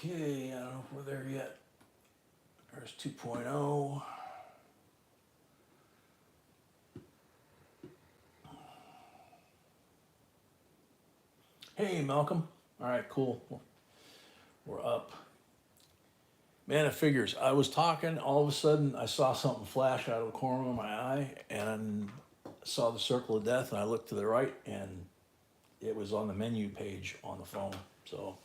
Okay, I don't know if we're there yet. There's 2.0. Hey, Malcolm. All right, cool. We're up. Man, it figures. I was talking, all of a sudden I saw something flash out of the corner of my eye and saw the circle of death, and I looked to the right and it was on the menu page on the phone. So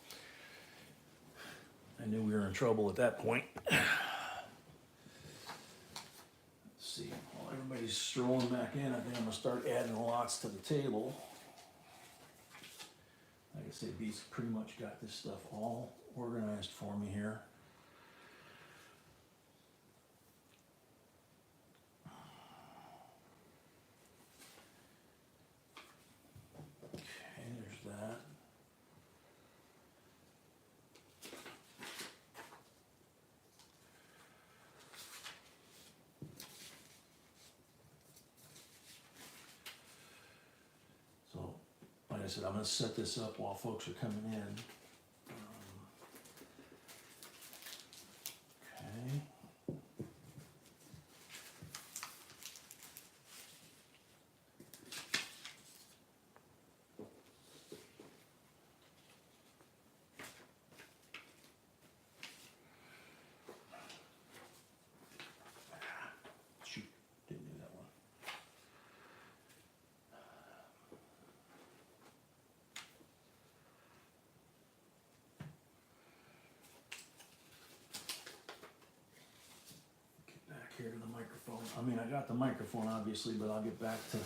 I knew we were in trouble at that point. Let's see. While everybody's strolling back in, I think I'm gonna start adding lots to the table. Like I say, Beats pretty much got this stuff all organized for me here. Okay, there's that. So, like I said, I'm gonna set this up while folks are coming in. Okay. Shoot, didn't do that one. Get back here to the microphone. I mean, I got the microphone obviously, but I'll get back to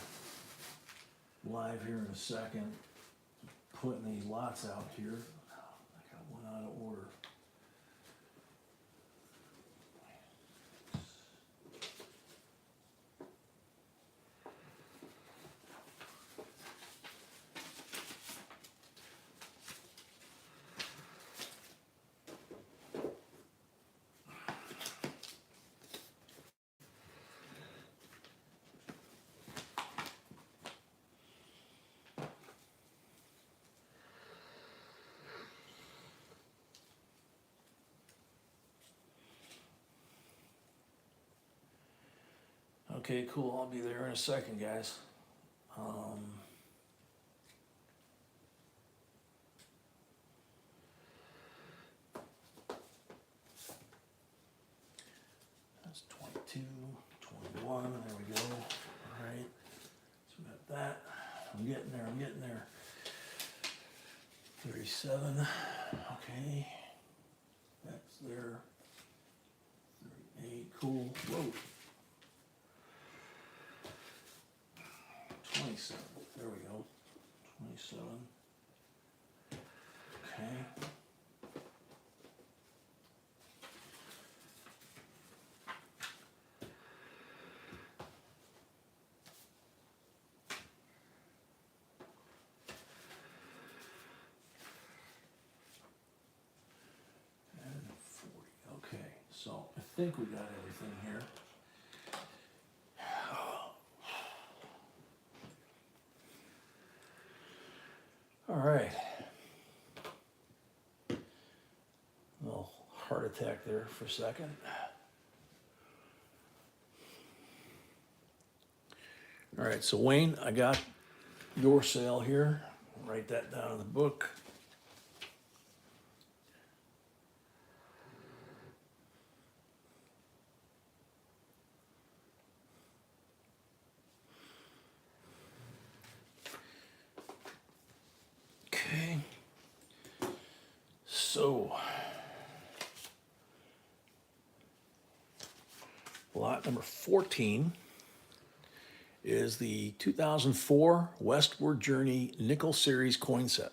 live here in a second. Putting these lots out here. I got one out of order. Okay, cool. I'll be there in a second, guys. That's 22, 21. There we go. All right. So we got that. I'm getting there. I'm getting there. 37. Okay. That's there. 38. Cool. Whoa. 27. There we go. 27. Okay. And 40. Okay. So I think we got everything here. All right. A little heart attack there for a second. All right, so Wayne, I got your sale here. Write that down in the book. Okay. So, lot number 14 is the 2004 Westward Journey Nickel Series coin set.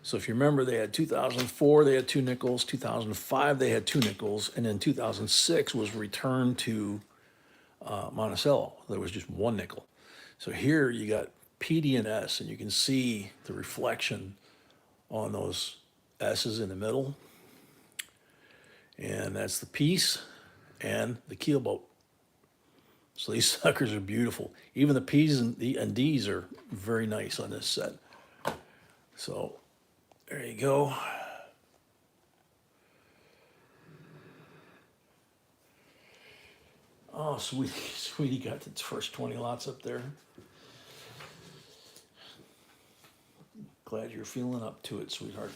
So if you remember, they had 2004, they had 2 nickels, 2005, they had 2 nickels, and then 2006 was returned to Monticello. There was just 1 nickel. So here you got PD and S, and you can see the reflection on those S's in the middle. And that's the piece and the keel boat. So these suckers are beautiful. Even the P's and D's are very nice on this set. So there you go. Oh, sweetie, sweetie got the first 20 lots up there. Glad you're feeling up to it, sweetheart.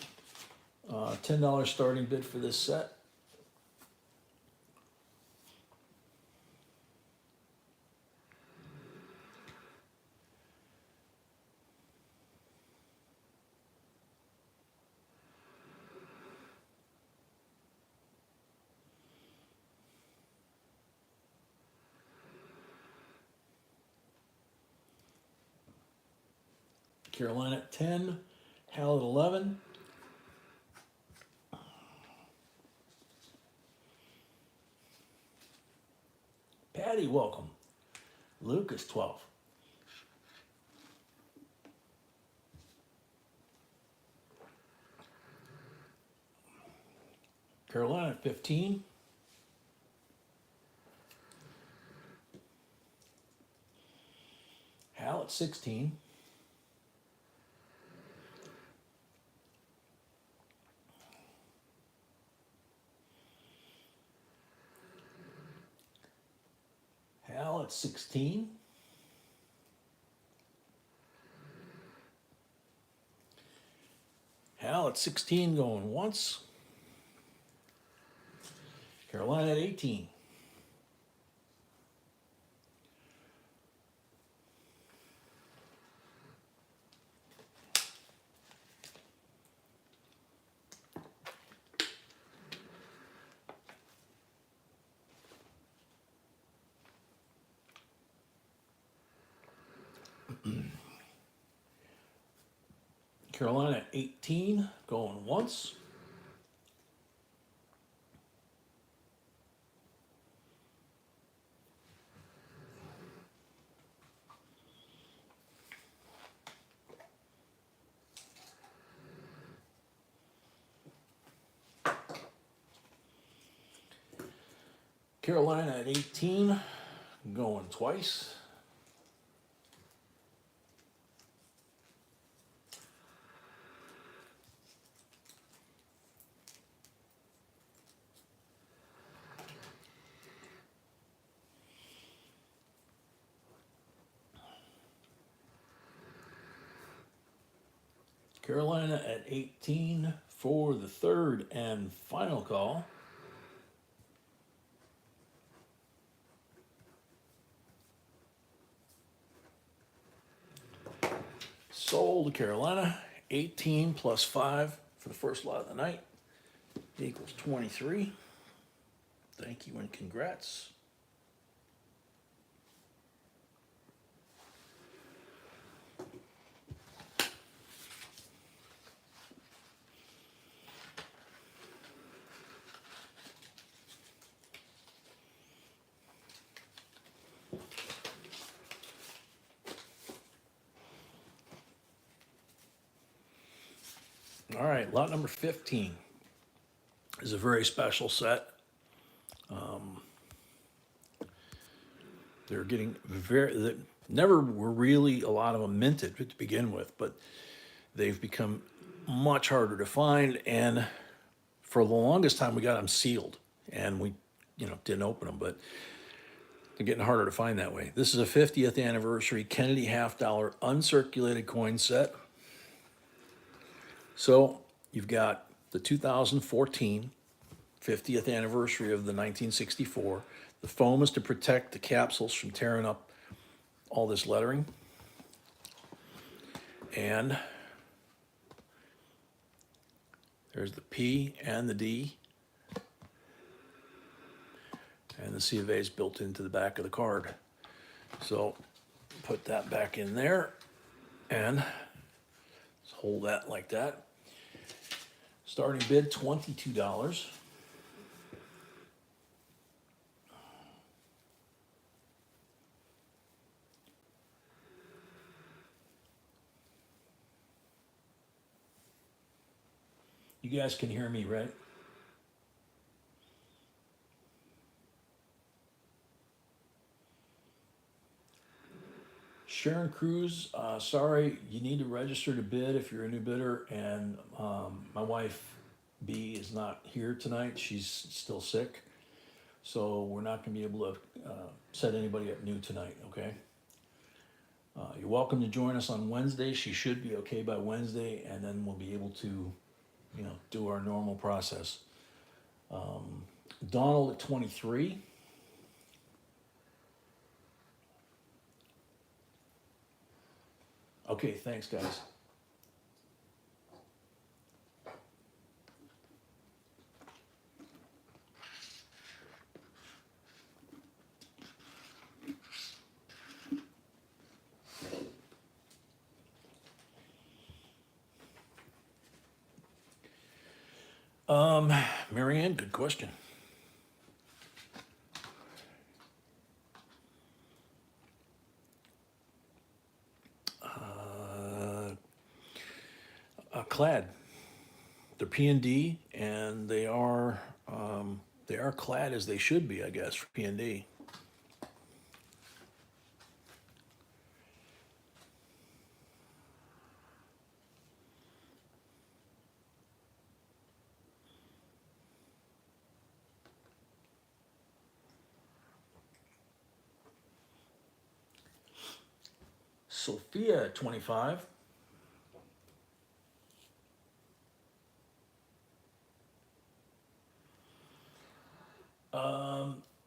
$10 starting bid for this set. Carolina at 10, Hal at 11. Patty, welcome. Luke is 12. Carolina at 15. Hal at 16. Hal at 16. Hal at 16 going once. Carolina at 18. Carolina at 18 going once. Carolina at 18 going twice. Carolina at 18 for the third and final call. Sold Carolina, 18 plus 5 for the first lot of the night equals 23. Thank you and congrats. All right, lot number 15 is a very special set. They're getting never were really a lot of them minted to begin with, but they've become much harder to find. And for the longest time, we got them sealed and we, didn't open them, but they're getting harder to find that way. This is a 50th anniversary Kennedy half-dollar uncirculated coin set. So you've got the 2014 50th anniversary of the 1964. The foam is to protect the capsules from tearing up all this lettering. And there's the P and the D. And the C of A is built into the back of the card. So put that back in there and hold that like that. Starting bid, $22. You guys can hear me, right? Sharon Cruz, sorry, you need to register to bid if you're a new bidder. And my wife, B, is not here tonight. She's still sick. So we're not gonna be able to set anybody up new tonight, okay? You're welcome to join us on Wednesday. She should be okay by Wednesday, and then we'll be able to, do our normal process. Donald at 23. Okay, thanks, guys. Marianne, good question. Clad. They're P and D, and they are clad as they should be, I guess, for P and D. Sophia at 25.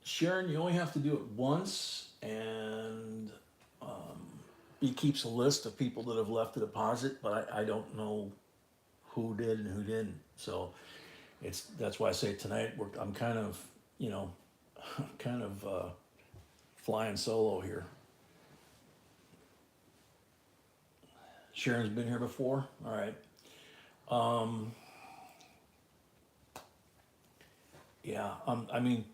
Sharon, you only have to do it once, and he keeps a list of people that have left a deposit, but I don't know who did and who didn't. So that's why I say tonight I'm kind of you know kind of flying solo here. Sharon's been here before. All right. Yeah. I mean,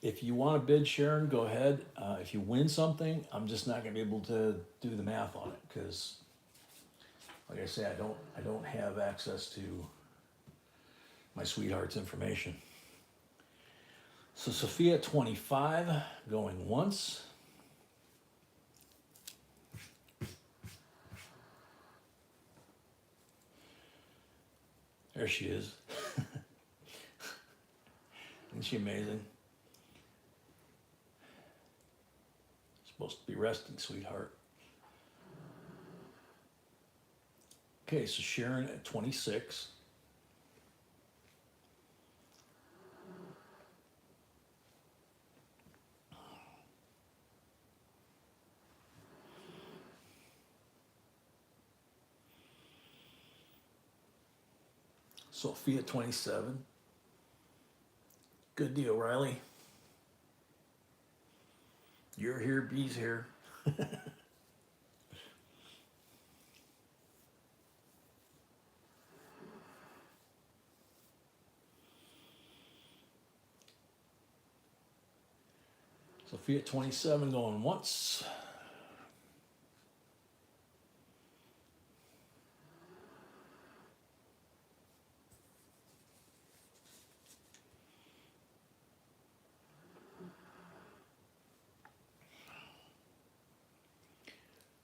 if you want to bid, Sharon, go ahead. If you win something, I'm just not going to be able to do the math on it because, like I say, I don't have access to my sweetheart's information. So Sophia at 25, going once. There she is. Isn't she amazing? Supposed to be resting, sweetheart. Okay, so Sharon at 26. Sophia at 27. Good deal, Riley. You're here, B's here. Sophia at 27 going once.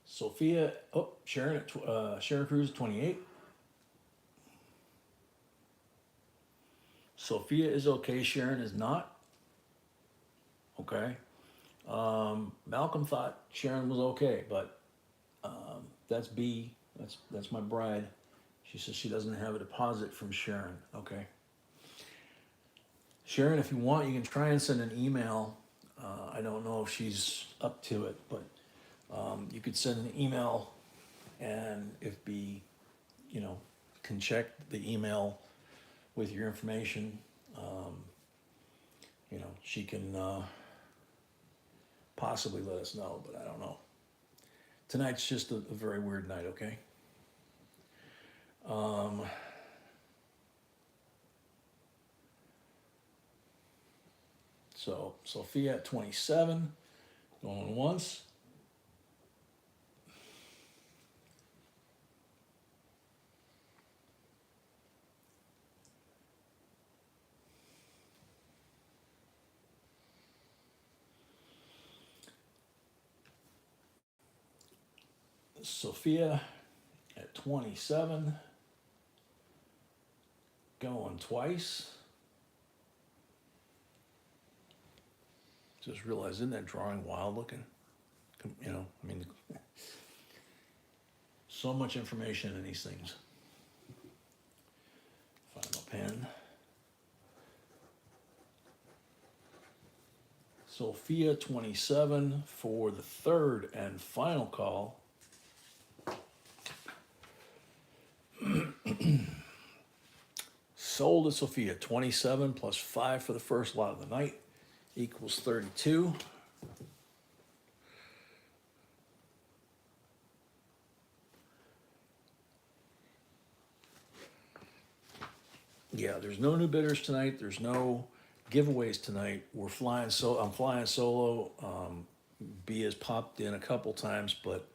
Sophia, oh, Sharon at Sharon Cruz at 28. Sophia is okay, Sharon is not. Okay. Malcolm thought Sharon was okay, but that's B. That's my bride. She says she doesn't have a deposit from Sharon. Okay. Sharon, if you want, you can try and send an email. I don't know if she's up to it, but you could send an email, and if B, can check the email with your information, she can possibly let us know, but I don't know. Tonight's just a very weird night, okay? So Sophia at 27, going once. Sophia at 27, going twice. Just realized, isn't that drawing wild looking? You know, I mean, so much information in these things. Find my pen. Sophia 27 for the third and final call. Sold at Sophia 27 plus 5 for the first lot of the night equals 32. Yeah, there's no new bidders tonight. There's no giveaways tonight. We're flying I'm flying solo. B has popped in a couple times, but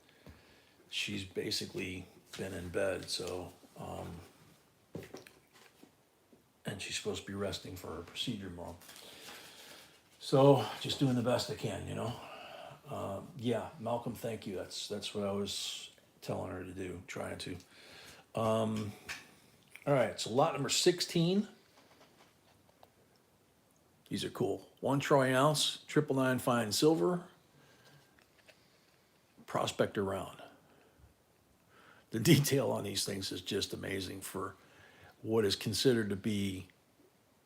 she's basically been in bed. So, and she's supposed to be resting for her procedure tomorrow. So just doing the best I can, you know. Yeah, Malcolm, thank you. That's what I was telling her to do, trying to. All right, so lot number 16. These are cool. 1 troy ounce, 999 fine silver, prospector round. The detail on these things is just amazing for what is considered to be,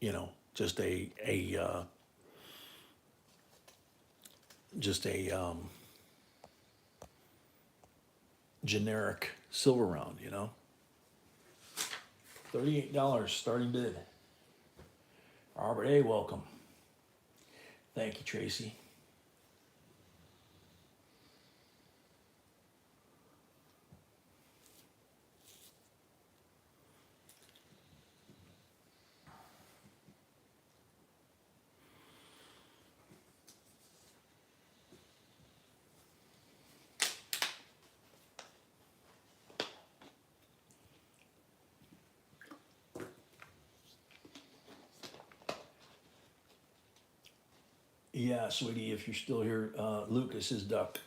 you know, just a generic silver round, you know. $38 starting bid. Robert A., welcome. Thank you, Tracy. Yeah, sweetie, if you're still here, Lucas is duck.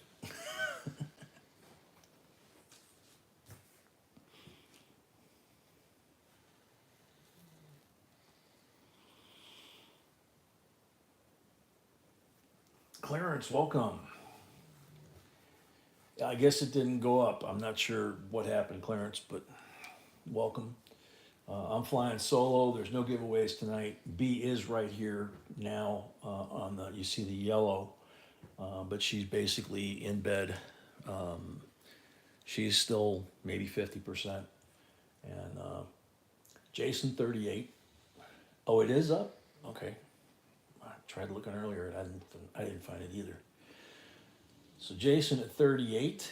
Clarence, welcome. I guess it didn't go up. I'm not sure what happened, Clarence, but welcome. I'm flying solo. There's no giveaways tonight. B is right here now on the, you see the yellow, but she's basically in bed. She's still maybe 50%. And Jason 38. Oh, it is up? Okay. I tried looking earlier and I didn't find it either. So Jason at 38.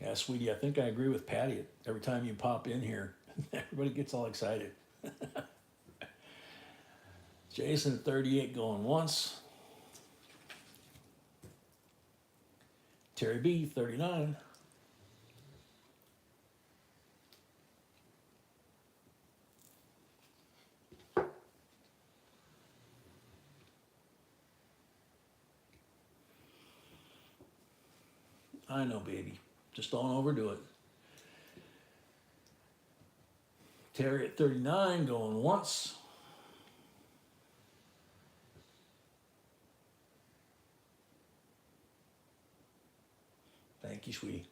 Yeah, sweetie, I think I agree with Patty. Every time you pop in here, everybody gets all excited. Jason at 38 going once. Terry B, 39. I know, baby. Just don't overdo it. Terry at 39 going once. Thank you, sweetie.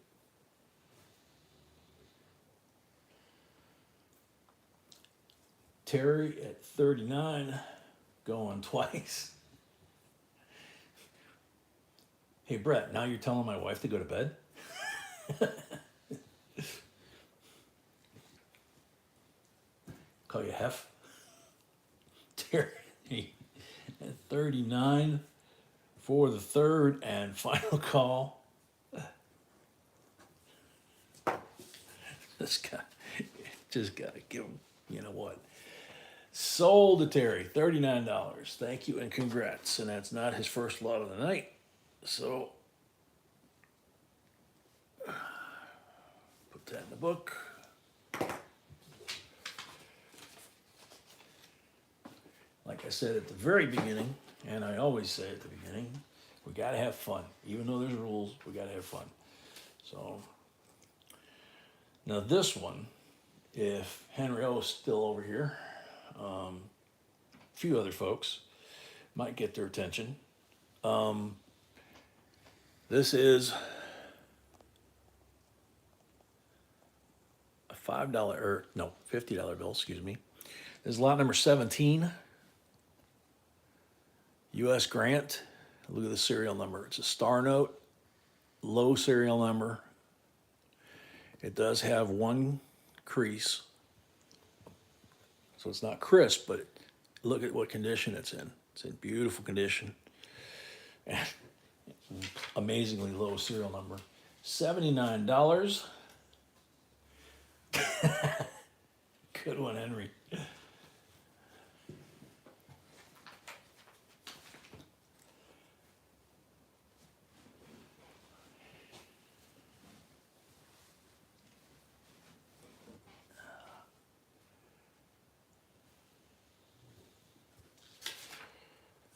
Terry at 39 going twice. Hey, Brett, now you're telling my wife to go to bed? Call you Hef. Terry at 39 for the third and final call. This guy, just got to give him, you know what? Sold to Terry, $39. Thank you and congrats. And that's not his first lot of the night. So, put that in the book. Like I said at the very beginning, and I always say at the beginning, we got to have fun. Even though there's rules, we got to have fun. So, now this one if Henry O's still over here. A few other folks might get their attention. This is a $5 or no, $50 bill, excuse me. This is lot number 17, U.S. Grant. Look at the serial number. It's a star note, low serial number. It does have one crease, so it's not crisp, but look at what condition it's in. It's in beautiful condition. And amazingly low serial number. $79. Good one, Henry.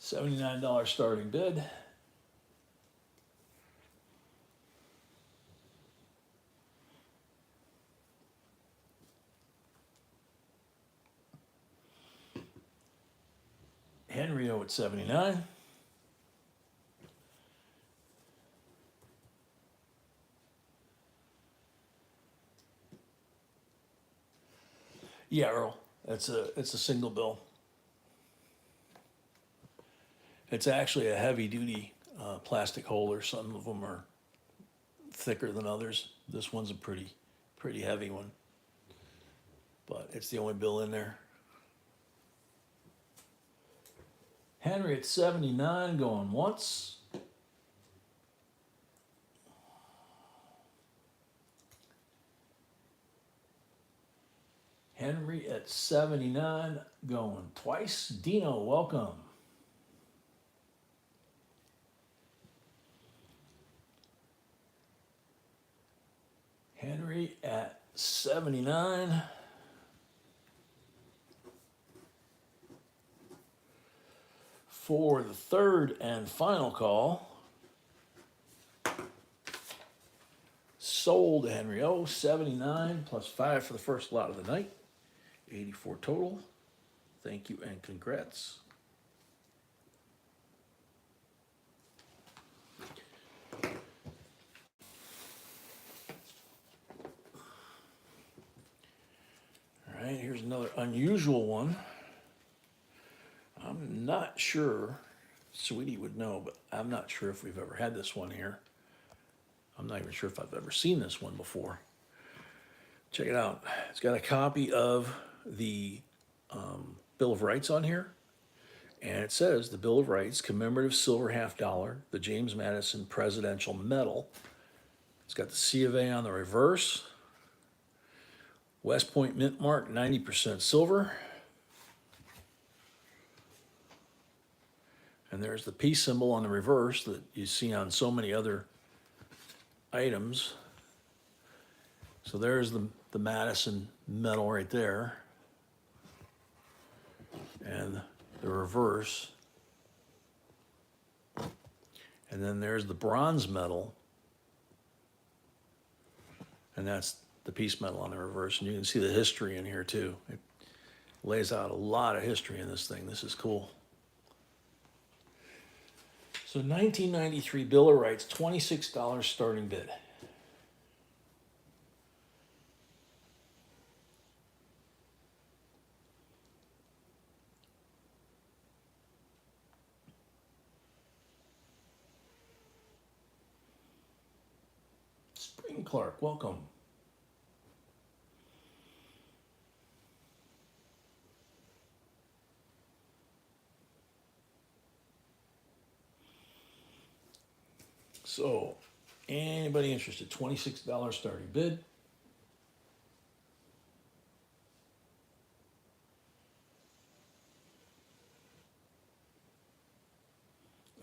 $79 starting bid. Henry O at 79. Yeah, Earl. It's a single bill. It's actually a heavy duty plastic holder. Some of them are thicker than others. This one's a pretty heavy one, but it's the only bill in there. Henry at 79 going once. Henry at 79 going twice. Dino, welcome. Henry at 79. For the third and final call, sold Henry O, 79 plus 5 for the first lot of the night, 84 total. Thank you and congrats. All right, here's another unusual one. I'm not sure, Sweetie would know, but I'm not sure if we've ever had this one here. I'm not even sure if I've ever seen this one before. Check it out. It's got a copy of the Bill of Rights on here. And it says the Bill of Rights, commemorative silver $50, the James Madison Presidential Medal. It's got the C of A on the reverse. West Point mint mark, 90% silver. And there's the peace symbol on the reverse that you see on so many other items. So there's the Madison medal right there. And the reverse. And then there's the bronze medal. And that's the peace medal on the reverse. And you can see the history in here too. It lays out a lot of history in this thing. This is cool. So 1993 Bill of Rights, $26 starting bid. Spring Clark, welcome. So, anybody interested? $26 starting bid.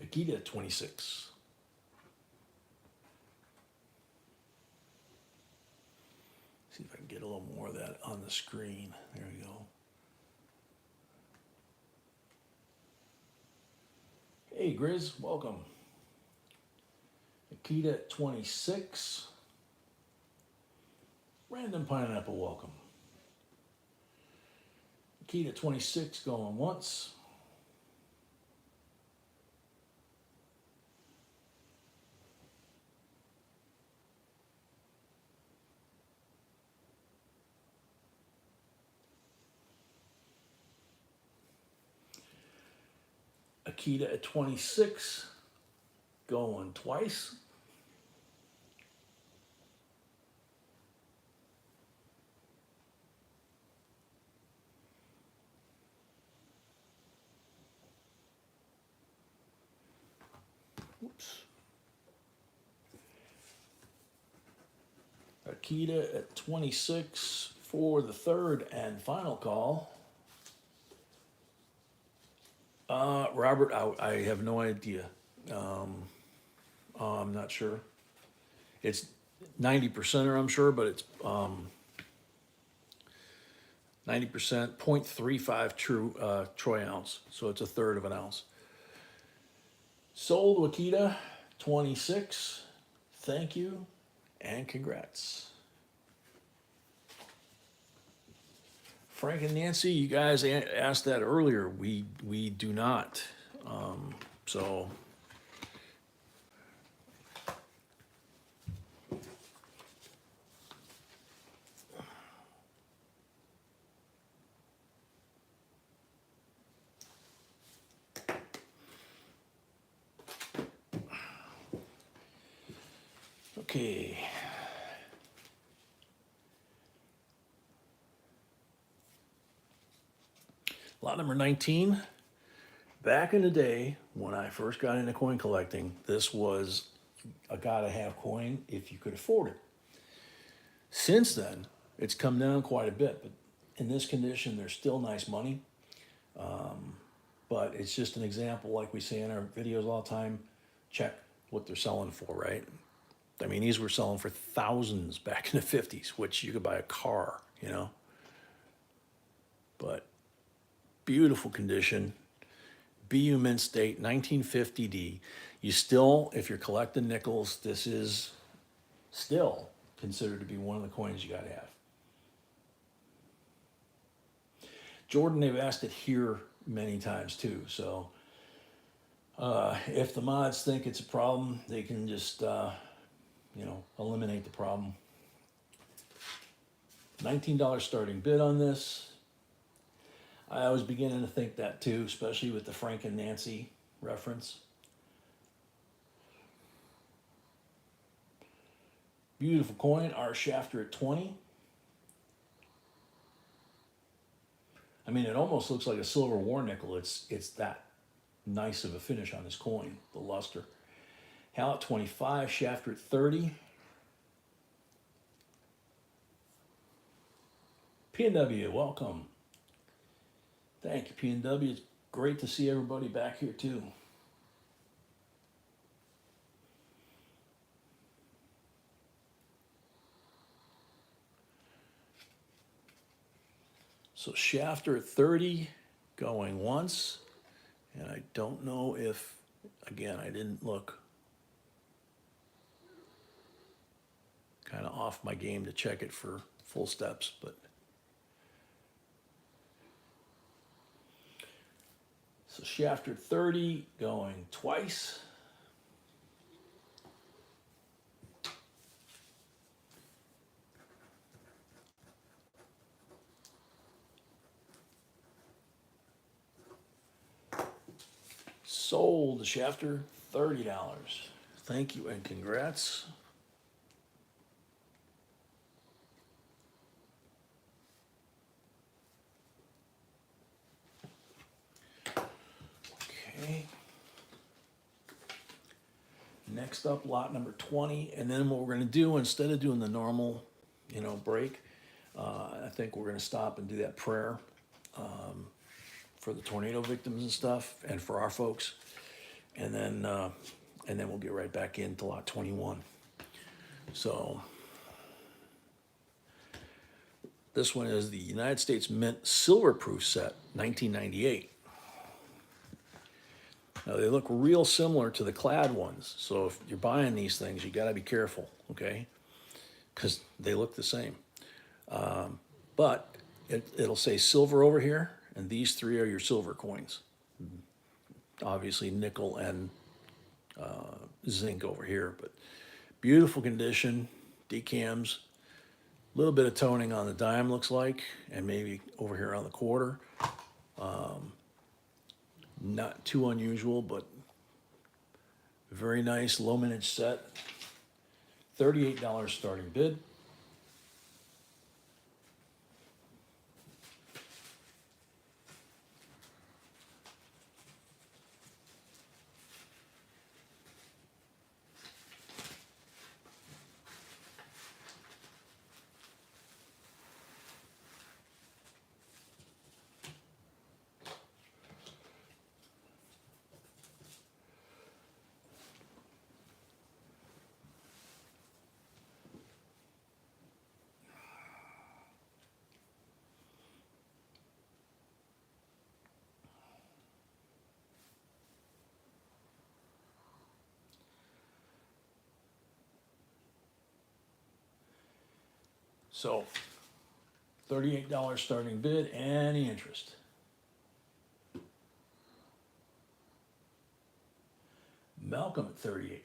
Akita at 26. See if I can get a little more of that on the screen. There we go. Hey, Grizz, welcome. Akita at 26. Random Pineapple, welcome. Akita 26 going once. Akita at 26 going twice. Oops. Akita at 26 for the third and final call. Robert, I have no idea. I'm not sure. It's 90%er, I'm sure, but it's 90%, 0.35 true troy ounce. So it's a third of an ounce. Sold Wakita 26. Thank you and congrats. Frank and Nancy, you guys asked that earlier. We do not. So okay. Lot number 19. Back in the day, when I first got into coin collecting, this was a gotta have coin if you could afford it. Since then, it's come down quite a bit, but in this condition, there's still nice money. But it's just an example, like we say in our videos all the time, check what they're selling for, right? I mean, these were selling for thousands back in the 50s, which you could buy a car, you know? But beautiful condition. BU Mint State, 1950D. You still, if you're collecting nickels, this is still considered to be one of the coins you gotta have. Jordan, they've asked it here many times too, so if the mods think it's a problem, they can just, eliminate the problem. $19 starting bid on this. I was beginning to think that too, especially with the Frank and Nancy reference. Beautiful coin, our shafter at 20. I mean, it almost looks like a silver war nickel. It's that nice of a finish on this coin, the luster. Hal at 25, shafter at 30. P&W, welcome. Thank you, P&W. It's great to see everybody back here too. So shafter at 30, going once. And I don't know if, again, I didn't look. Kind of off my game to check it for full steps, but. So shafter at 30, going twice. Sold the shafter, $30. Thank you and congrats. Okay. Next up, lot number 20. And then what we're going to do, instead of doing the normal, break, I think we're going to stop and do that prayer for the tornado victims and stuff, and for our folks. And then we'll get right back into lot 21. So this one is the United States Mint Silver Proof Set, 1998. Now they look real similar to the clad ones. So if you're buying these things, you gotta be careful, okay? Because they look the same. But it'll say silver over here, and these three are your silver coins. Obviously nickel and zinc over here, but beautiful condition, decams, a little bit of toning on the dime looks like, and maybe over here on the quarter. Not too unusual, but very nice low mintage set. $38 starting bid. So, $38 starting bid. Any interest? Malcolm at 38.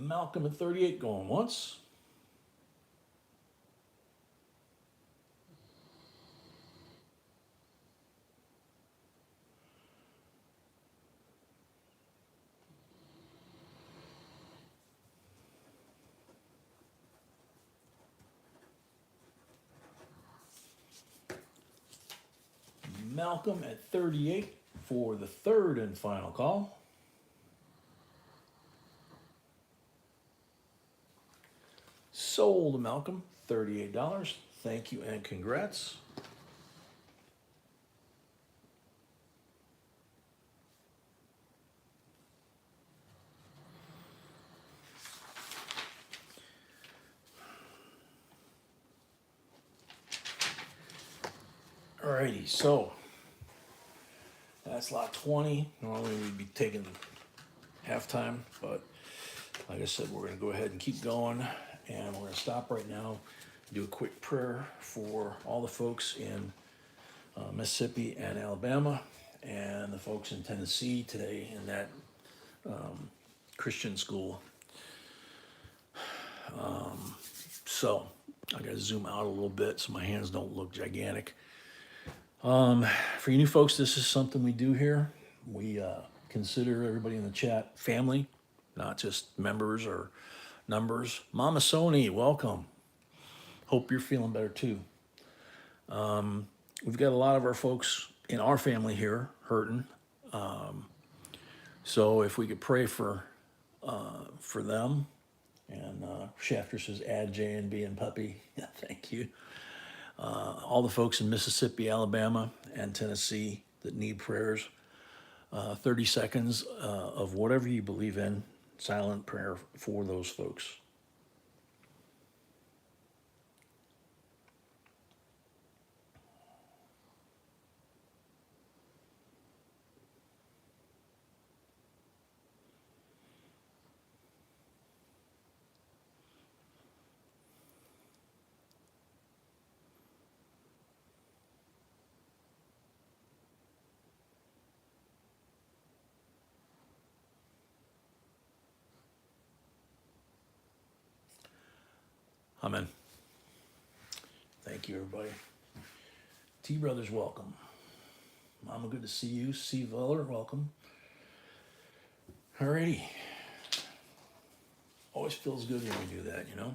Malcolm at 38 going once. Malcolm at 38 for the third and final call. Sold Malcolm, $38. Thank you and congrats. Alrighty, so that's lot 20. Normally we'd be taking halftime, but like I said, we're going to go ahead and keep going, and we're going to stop right now, do a quick prayer for all the folks in Mississippi and Alabama, and the folks in Tennessee today in that Christian school. So I got to zoom out a little bit so my hands don't look gigantic. For you new folks, this is something we do here. We consider everybody in the chat family, not just members or numbers. Mama Sony, welcome. Hope you're feeling better too. We've got a lot of our folks in our family here hurting. So if we could pray for them. And Shafter says, add J and B and puppy. Yeah, thank you. All the folks in Mississippi, Alabama, and Tennessee that need prayers. 30 seconds of whatever you believe in, silent prayer for those folks. Amen. Thank you, everybody. T Brothers, welcome. Mama, good to see you. C Veller, welcome. Alrighty. Always feels good when we do that, you know?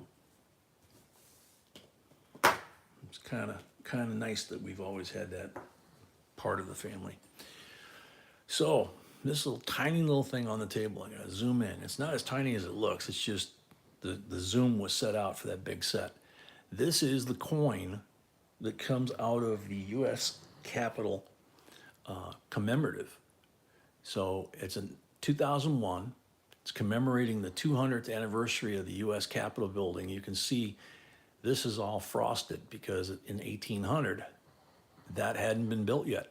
It's kind of nice that we've always had that part of the family. So this little tiny little thing on the table, I gotta zoom in. It's not as tiny as it looks. It's just the zoom was set out for that big set. This is the coin that comes out of the U.S. Capitol commemorative. So it's in 2001. It's commemorating the 200th anniversary of the U.S. Capitol building. You can see this is all frosted because in 1800, that hadn't been built yet.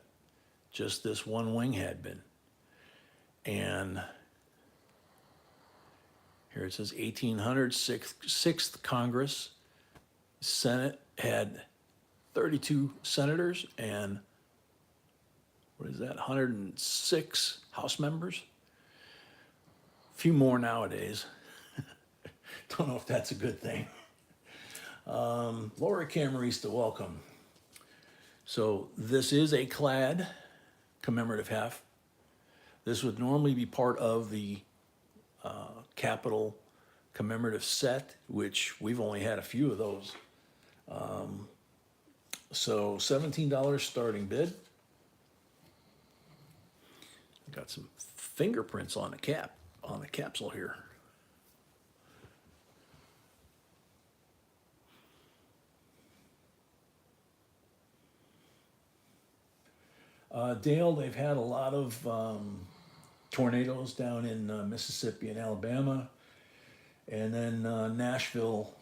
Just this one wing had been. And here it says 1800, sixth Congress. Senate had 32 senators and what is that, 106 House members? A few more nowadays. Don't know if that's a good thing. Laura Camarista, welcome. So this is a clad commemorative half. This would normally be part of the Capitol commemorative set, which we've only had a few of those. So $17 starting bid. Got some fingerprints on the capsule here. Dale, they've had a lot of tornadoes down in Mississippi and Alabama. And then Nashville,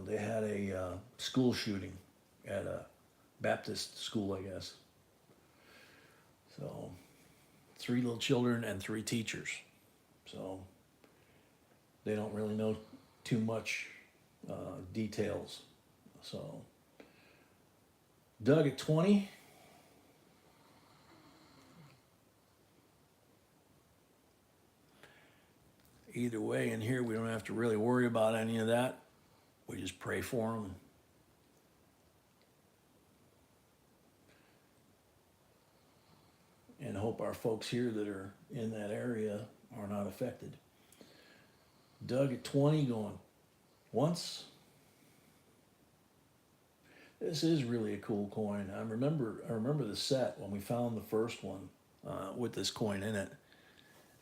they had a school shooting at a Baptist school, I guess. So 3 little children and 3 teachers. So they don't really know too much details. So Doug at 20. Either way, in here, we don't have to really worry about any of that. We just pray for them. And hope our folks here that are in that area are not affected. Doug at 20 going once. This is really a cool coin. I remember the set when we found the first one with this coin in it.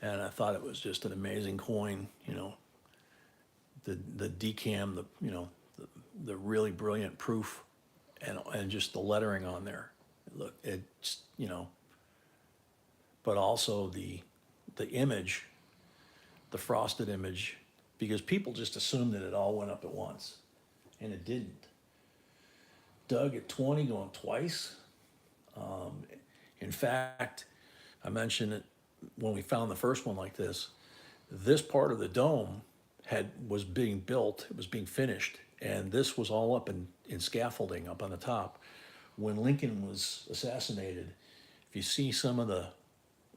And I thought it was just an amazing coin, you know, the decam, the really brilliant proof and just the lettering on there. Look, it's, you know, but also the image, the frosted image, because people just assumed that it all went up at once, and it didn't. Doug at 20 going twice. In fact, I mentioned it when we found the first one like this. This part of the dome was being built, it was being finished, and this was all up in scaffolding up on the top. When Lincoln was assassinated, if you see some of the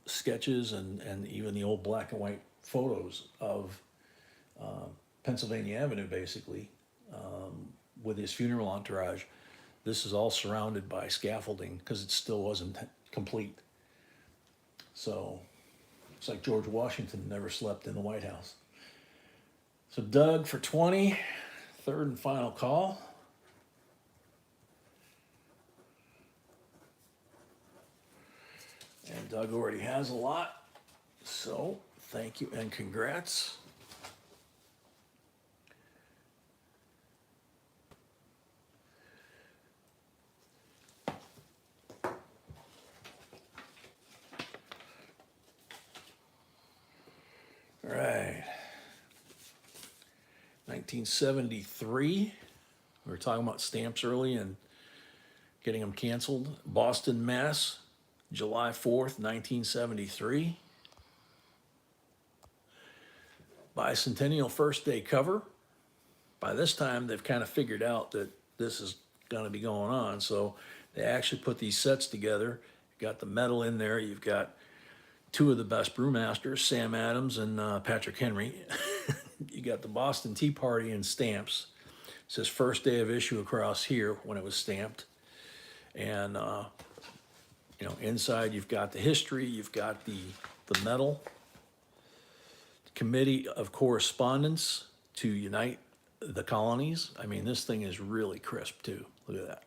sketches and even the old black and white photos of Pennsylvania Avenue, basically, with his funeral entourage, this is all surrounded by scaffolding because it still wasn't complete. So it's like George Washington never slept in the White House. So Doug for 20, third and final call. And Doug already has a lot. So thank you and congrats. All right. 1973. We were talking about stamps early and getting them canceled. Boston, Mass. July 4th, 1973. Bicentennial first day cover. By this time, they've kind of figured out that this is going to be going on. So they actually put these sets together. You've got the metal in there. You've got 2 of the best brewmasters, Sam Adams and Patrick Henry. You got the Boston Tea Party and stamps. It says first day of issue across here when it was stamped. And you know, inside you've got the history, you've got the medal, committee of correspondence, to unite the colonies. I mean, this thing is really crisp too. Look at that.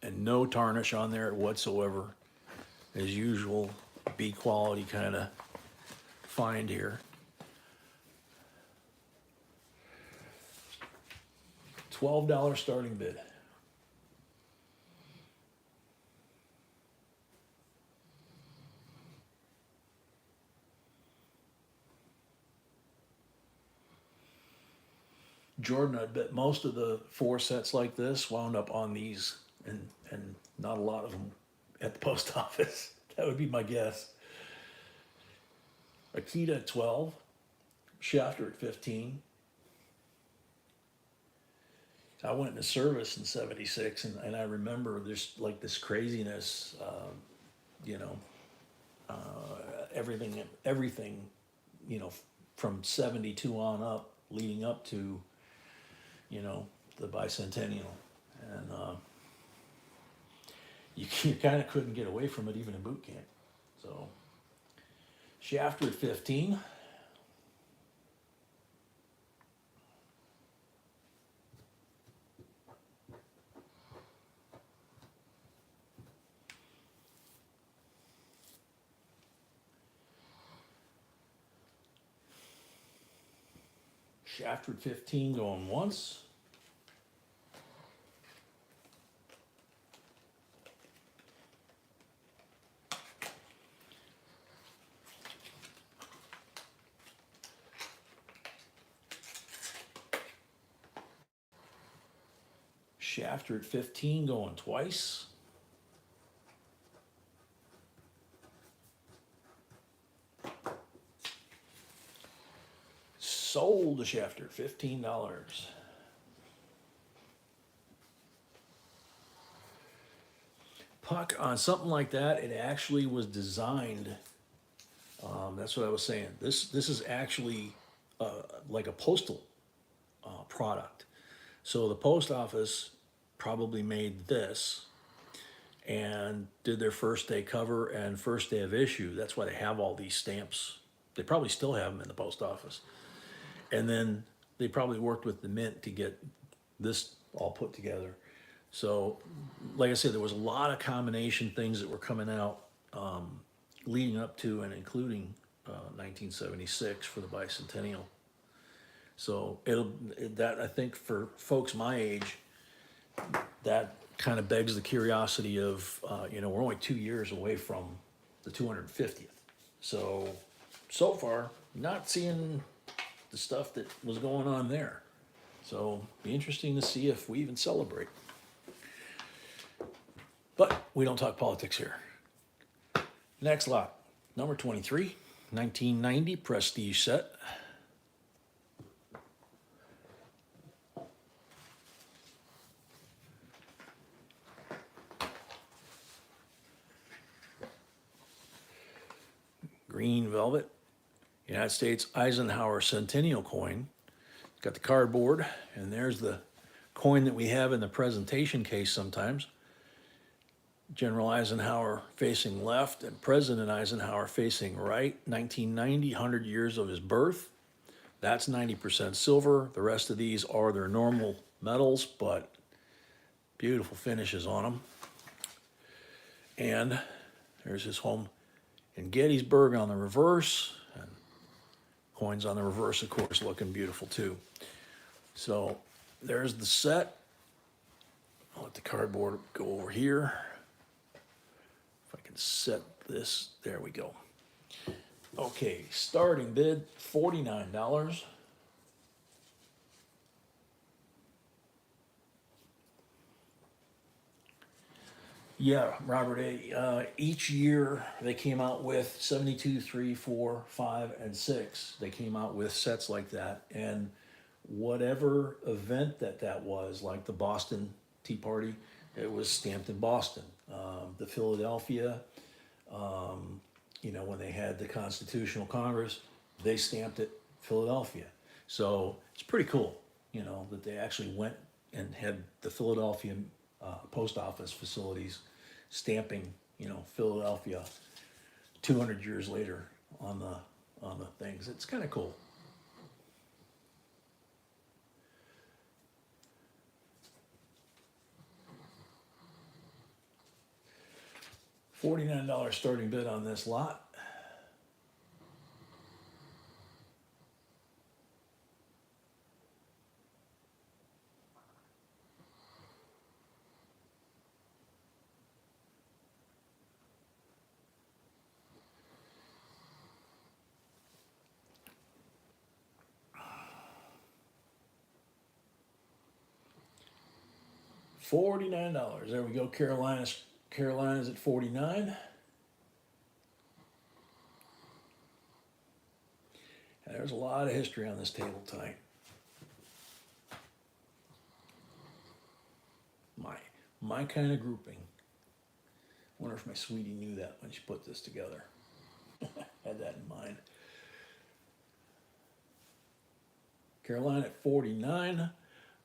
And no tarnish on there whatsoever. As usual, B quality kind of find here. $12 starting bid. Jordan, I bet most of the 4 sets like this wound up on these, and not a lot of them at the post office. That would be my guess. Akita at 12, Shafter at 15. I went into service in 76, and I remember there's like this craziness, you know, everything, you know, from 72 on up, leading up to, you know, the bicentennial. And you kind of couldn't get away from it even in boot camp. So, Shafter at 15. Shafter at 15 going once. Shafter at 15 going twice. Sold the Shafter, $15. Puck on something like that, it actually was designed. That's what I was saying. This is actually like a postal product. So the post office probably made this and did their first day cover and first day of issue. That's why they have all these stamps. They probably still have them in the post office. And then they probably worked with the mint to get this all put together. So, like I said, there was a lot of combination things that were coming out leading up to and including 1976 for the bicentennial. So that I think for folks my age, that kind of begs the curiosity of you know, we're only 2 years away from the 250th. So far, not seeing the stuff that was going on there. So be interesting to see if we even celebrate. But we don't talk politics here. Next lot, number 23, 1990 Prestige set. Green velvet, United States Eisenhower Centennial coin. Got the cardboard, and there's the coin that we have in the presentation case sometimes. General Eisenhower facing left and President Eisenhower facing right. 1990, 100 years of his birth. That's 90% silver. The rest of these are their normal metals, but beautiful finishes on them. And there's his home in Gettysburg on the reverse. And coins on the reverse, of course, looking beautiful too. So there's the set. I'll let the cardboard go over here. If I can set this, there we go. Okay, starting bid, $49. Yeah, Robert A. Each year they came out with 72, 3, 4, 5, and 6. They came out with sets like that. And whatever event that was, like the Boston Tea Party, it was stamped in Boston. The Philadelphia, you know, when they had the Constitutional Congress, they stamped it Philadelphia. So it's pretty cool, you know, that they actually went and had the Philadelphia post office facilities stamping, you know, Philadelphia 200 years later on the things. It's kind of cool. $49 starting bid on this lot. $49. There we go. Carolina's at 49. There's a lot of history on this table tonight. My kind of grouping. Wonder if my sweetie knew that when she put this together. Had that in mind. Carolina at 49,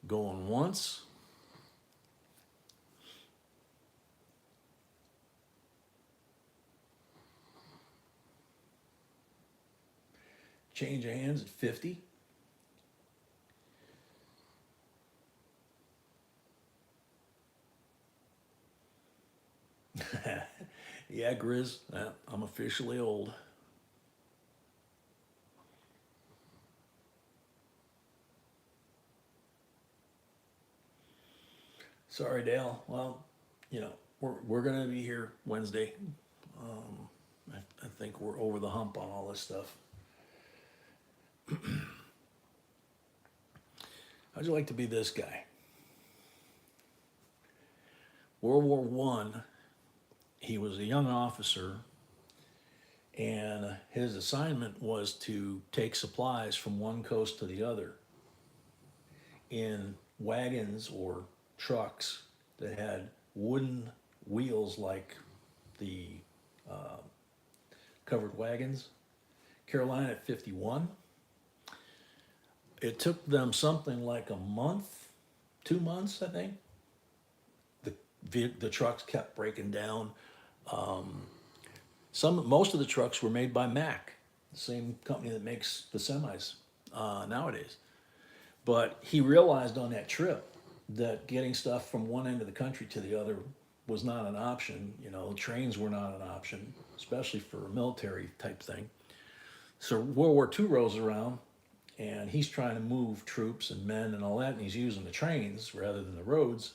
going once. Change of hands at 50. Yeah, Grizz, I'm officially old. Sorry, Dale. Well, we're gonna be here Wednesday. I think we're over the hump on all this stuff. How'd you like to be this guy? World War One, he was a young officer, and his assignment was to take supplies from one coast to the other in wagons or trucks that had wooden wheels like the covered wagons. Carolina at 51. It took them something like a month, 2 months, I think. The trucks kept breaking down. Most of the trucks were made by Mack, the same company that makes the semis nowadays. But he realized on that trip that getting stuff from one end of the country to the other was not an option. Trains were not an option, especially for a military type thing. So World War II rolls around, and he's trying to move troops and men and all that, and he's using the trains rather than the roads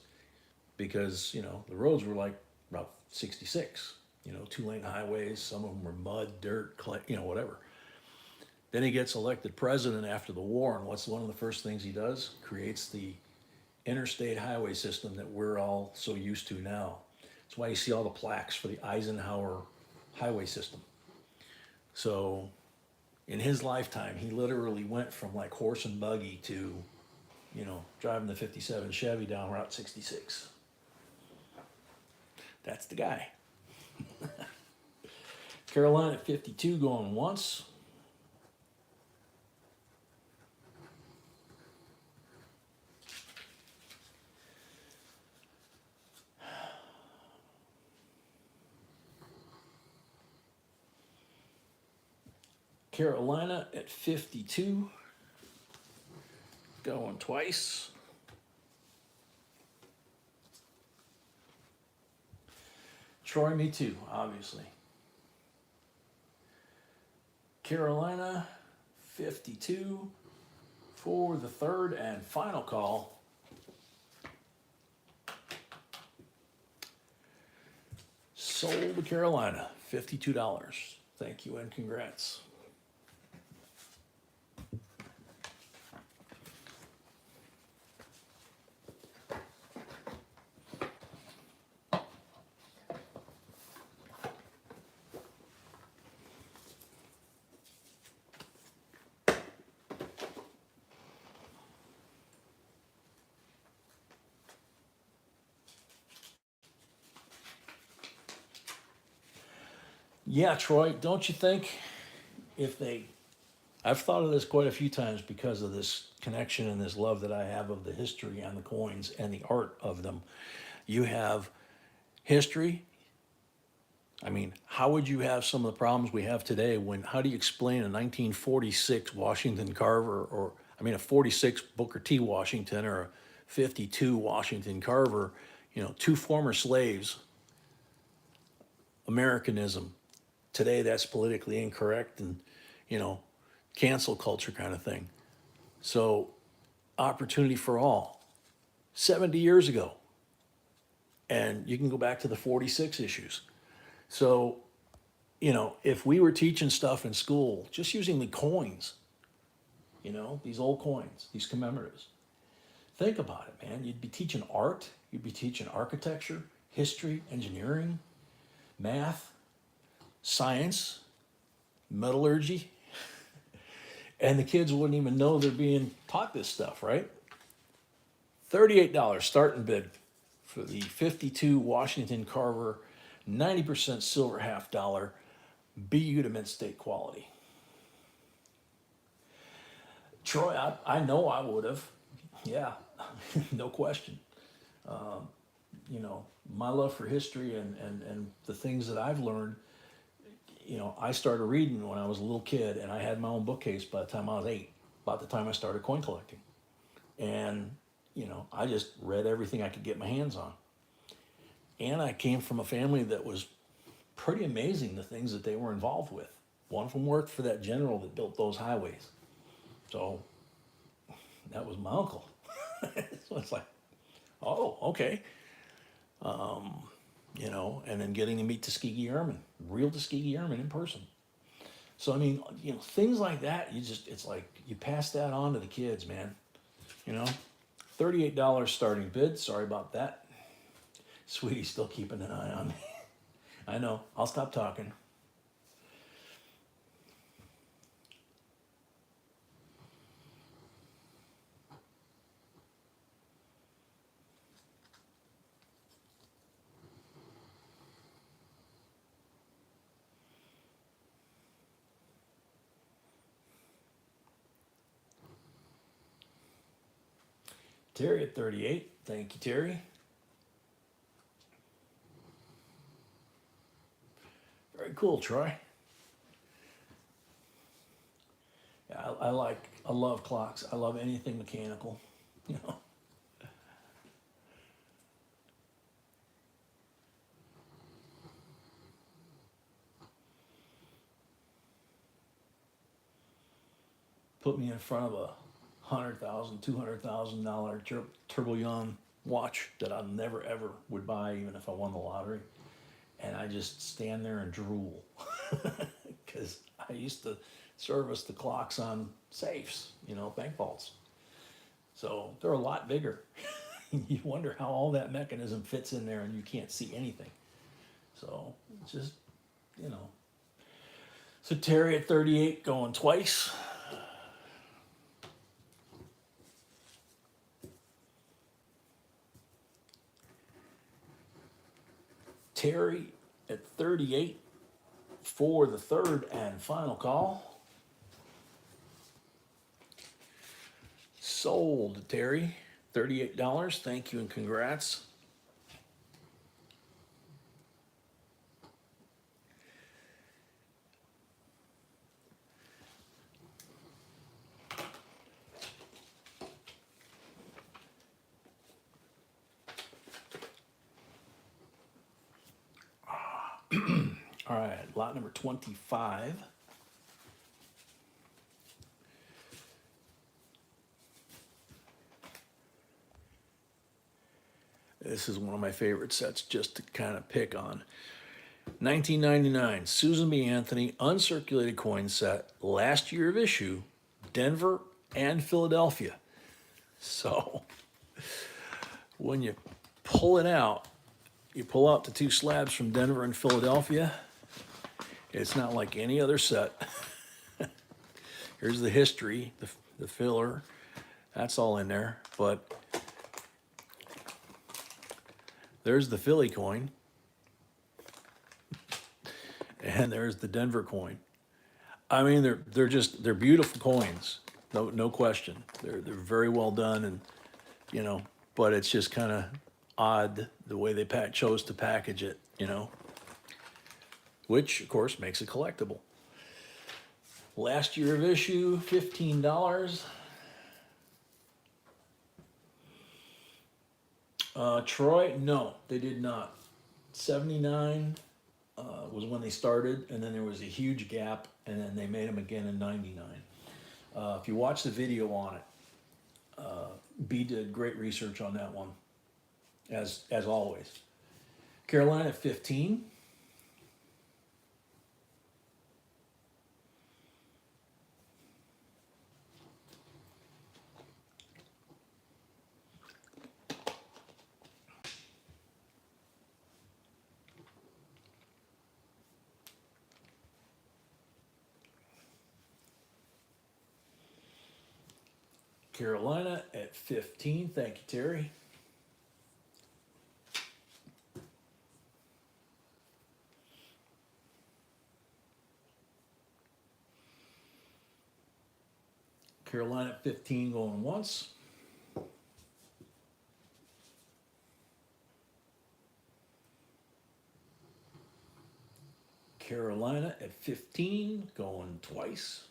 because, the roads were like Route 66, 2-lane highways. Some of them were mud, dirt, clay, whatever. Then he gets elected president after the war, and what's one of the first things he does? Creates the interstate highway system that we're all so used to now. That's why you see all the plaques for the Eisenhower highway system. So in his lifetime, he literally went from like horse and buggy to, driving the 57 Chevy down Route 66. That's the guy. Carolina at 52, going once. Carolina at 52, going twice. Troy, me too, obviously. Carolina 52 for the third and final call. Sold to Carolina, $52. Thank you and congrats. Yeah, Troy, don't you think I've thought of this quite a few times because of this connection and this love that I have of the history on the coins and the art of them. You have history. I mean, how would you have some of the problems we have today how do you explain a 1946 Washington Carver or a 46 Booker T. Washington or a 52 Washington Carver, two former slaves Americanism. Today, that's politically incorrect and, you know, cancel culture kind of thing. So, opportunity for all. 70 years ago, and you can go back to the 46 issues. So, you know, if we were teaching stuff in school, just using the coins, you know, these old coins, these commemoratives, think about it, man. You'd be teaching art, you'd be teaching architecture, history, engineering, math, science, metallurgy, and the kids wouldn't even know they're being taught this stuff, right? $38 starting bid for the 52 Washington Carver 90% silver half dollar BU to mint state quality. Troy, I know I would have. Yeah, no question. You know, my love for history and the things that I've learned, you know, I started reading when I was a little kid, and I had my own bookcase by the time I was 8, about the time I started coin collecting. And, you know, I just read everything I could get my hands on. And I came from a family that was pretty amazing, the things that they were involved with. One of them worked for that general that built those highways. So that was my uncle. So it's like, oh, okay. You know, and then getting to meet Tuskegee Airmen, real Tuskegee Airmen in person. So, I mean, you know, things like that, it's like you pass that on to the kids, man. You know, $38 starting bid. Sorry about that. Sweetie's still keeping an eye on me. I know. I'll stop talking. Terry at 38. Thank you, Terry. Very cool, Troy. Yeah, I love clocks. I love anything mechanical. You know, put me in front of a $100,000, $200,000 Turboyon watch that I never ever would buy, even if I won the lottery, and I just stand there and drool because I used to service the clocks on safes, you know, bank vaults. So they're a lot bigger. You wonder how all that mechanism fits in there, and you can't see anything. So it's just, you know. So Terry at 38 going twice. Terry at 38 for the third and final call. Sold, Terry. $38. Thank you and congrats. All right, lot number 25. This is one of my favorite sets just to kind of pick on. 1999, Susan B. Anthony, uncirculated coin set, last year of issue, Denver and Philadelphia. So when you pull it out, you pull out the two slabs from Denver and Philadelphia. It's not like any other set. Here's the history, the filler. That's all in there. But there's the Philly coin. And there's the Denver coin. I mean, they're beautiful coins. No question. They're very well done, and you know, but it's just kind of odd the way they chose to package it, you know, which of course makes it collectible. Last year of issue, $15. Troy, no, they did not. 79, was when they started, and then there was a huge gap, and then they made them again in '99. If you watch the video on it, B did great research on that one, as always. Carolina at 15. Carolina at 15. Thank you, Terry. Carolina at 15 going once. Carolina at 15 going twice.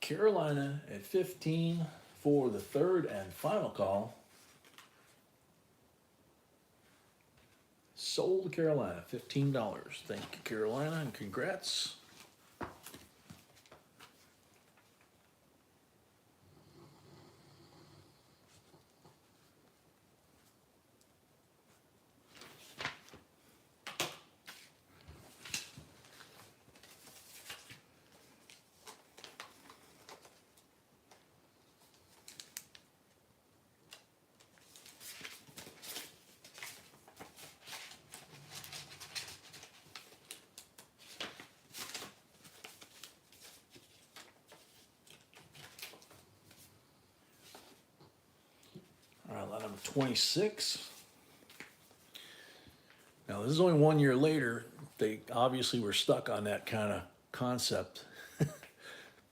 Carolina at 15 for the third and final call. Sold Carolina, $15. Thank you, Carolina, and congrats. All right, lot number 26. Now, this is only 1 year later. They obviously were stuck on that kind of concept.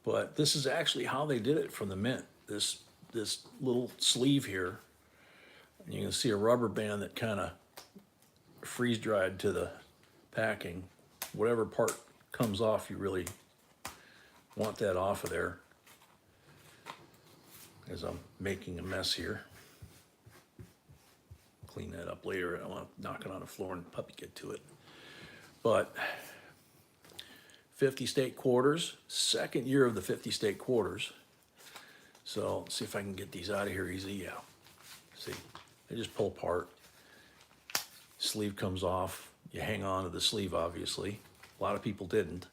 But this is actually how they did it from the mint. This little sleeve here, and you can see a rubber band that kind of freeze dried to the packing. Whatever part comes off, you really want that off of there, as I'm making a mess here. Clean that up later. I don't want to knock it on the floor and the puppy get to it. But 50 state quarters, second year of the 50 state quarters. So let's see if I can get these out of here easy. Yeah. See, they just pull apart. Sleeve comes off. You hang on to the sleeve, obviously. A lot of people didn't.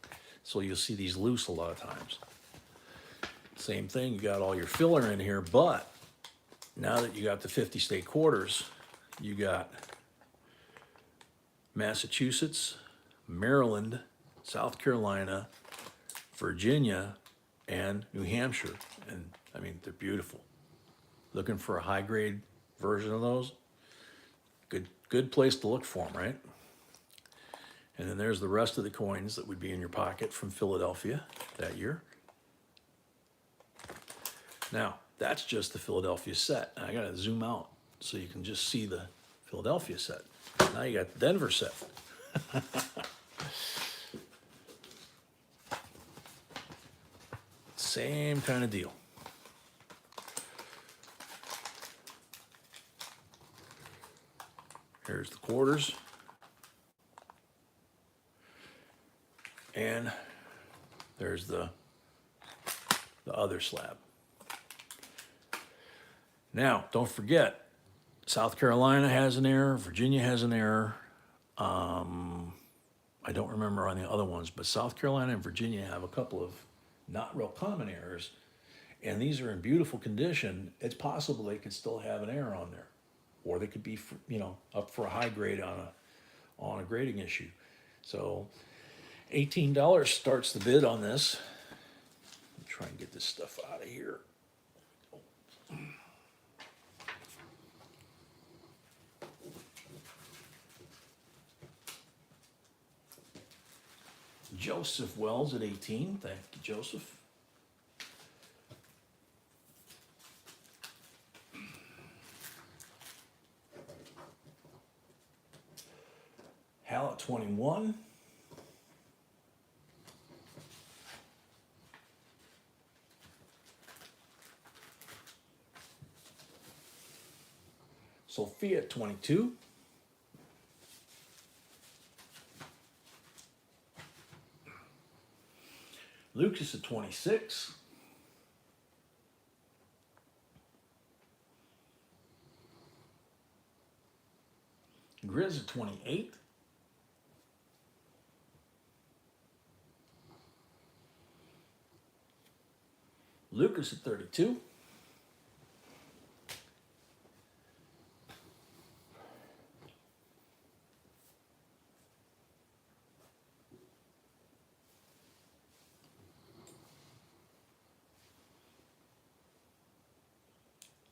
So you'll see these loose a lot of times. Same thing, you got all your filler in here, but now that you got the 50 state quarters, you got Massachusetts, Maryland, South Carolina, Virginia, and New Hampshire. And I mean, they're beautiful. Looking for a high grade version of those? Good place to look for them, right? And then there's the rest of the coins that would be in your pocket from Philadelphia that year. Now, that's just the Philadelphia set. I gotta zoom out so you can just see the Philadelphia set. Now you got the Denver set. Same kind of deal. Here's the quarters. And there's the other slab. Now, don't forget, South Carolina has an error, Virginia has an error. I don't remember on the other ones, but South Carolina and Virginia have a couple of not real common errors, and these are in beautiful condition. It's possible they could still have an error on there, or they could be, up for a high grade on a grading issue. So $18 starts the bid on this. Let me try and get this stuff out of here. Joseph Wells at 18. Thank you, Joseph. Hal at 21. Sophia at 22. Lucas at 26. Grizz at 28. Lucas at 32.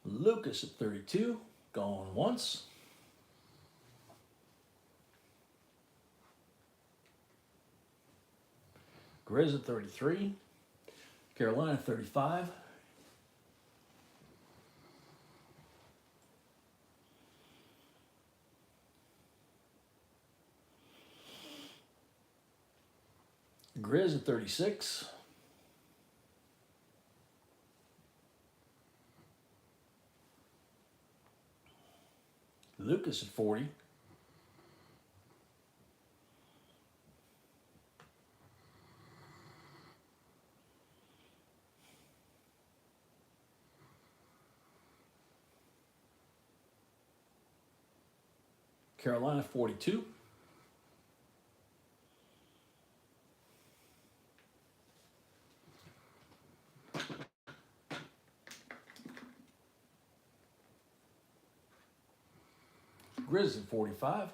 Lucas at 32, going once. Grizz at 33. Carolina 35. Grizz at 36. Lucas at 40. Carolina 42. Grizz at 45.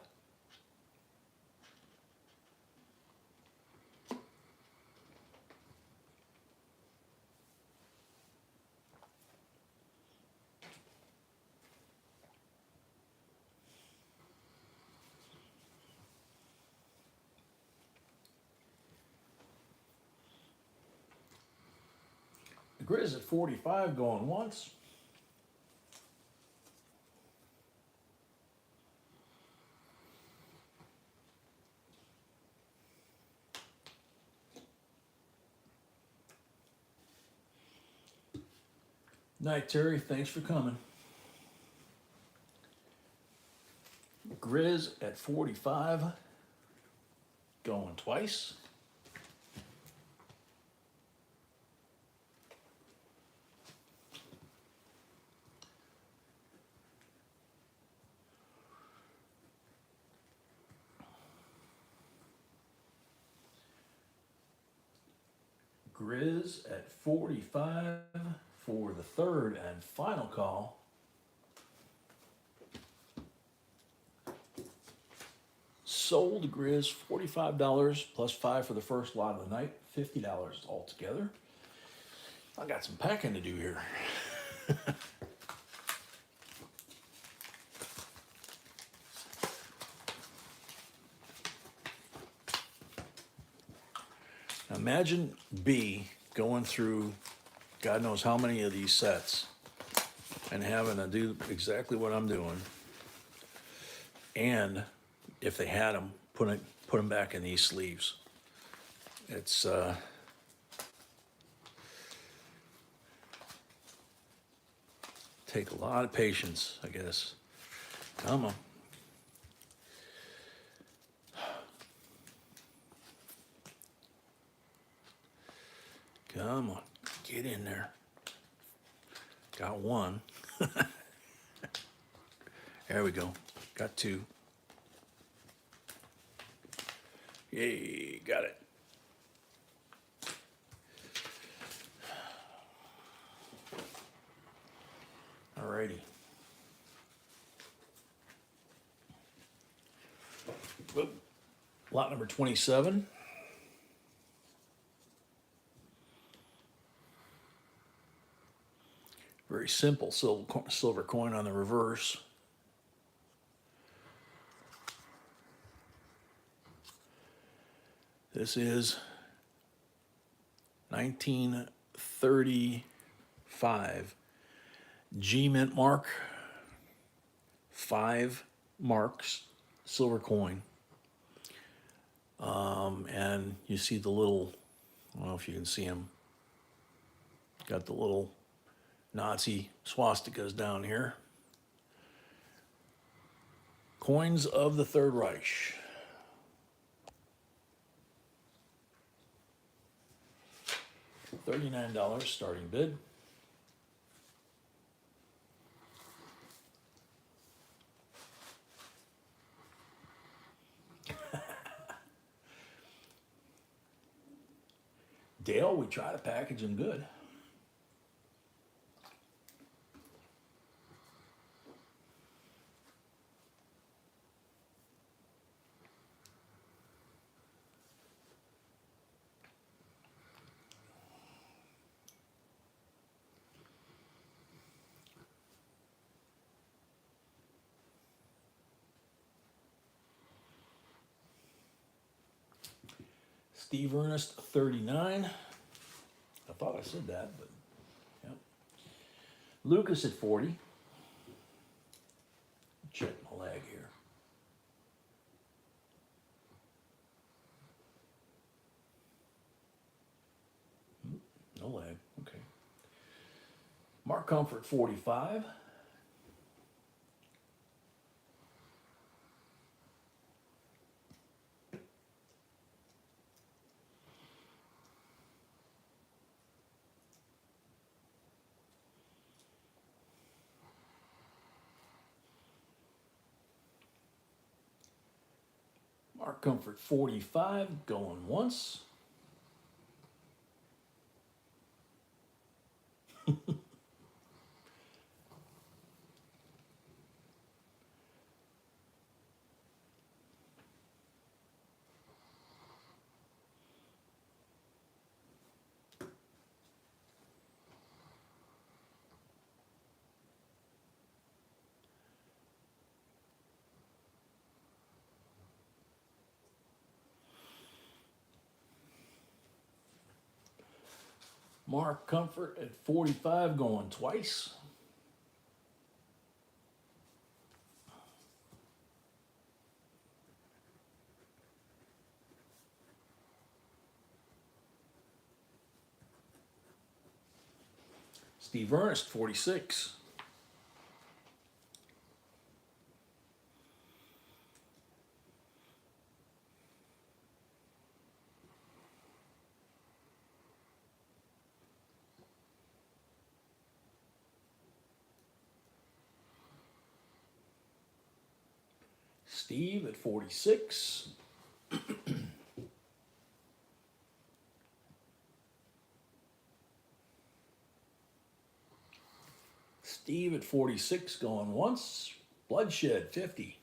Grizz at 45, going once. Night, Terry. Thanks for coming. Grizz at 45, going twice. Grizz at 45 for the third and final call. Sold Grizz $45 plus 5 for the first lot of the night, $50 altogether. I got some packing to do here. Imagine B going through God knows how many of these sets and having to do exactly what I'm doing. And if they had them, put them back in these sleeves. It's take a lot of patience, I guess. Come on. Come on, get in there. Got one. There we go. Got two. Yay, got it. Alrighty. Whoop. Lot number 27. Very simple silver coin on the reverse. This is 1935 G mint mark, 5 marks, silver coin. And you see the little, I don't know if you can see them, got the little Nazi swastikas down here. Coins of the Third Reich. $39 starting bid. Dale, we try to package them good. Steve Ernest, 39. I thought I said that, but yep. Lucas at 40. Check my lag here. No lag, okay. Mark Comfort, 45. Mark Comfort, 45, going once. Mark Comfort at 45, going twice. Steve Ernest, 46. Steve at 46. Steve at 46, going once. Bloodshed, 50.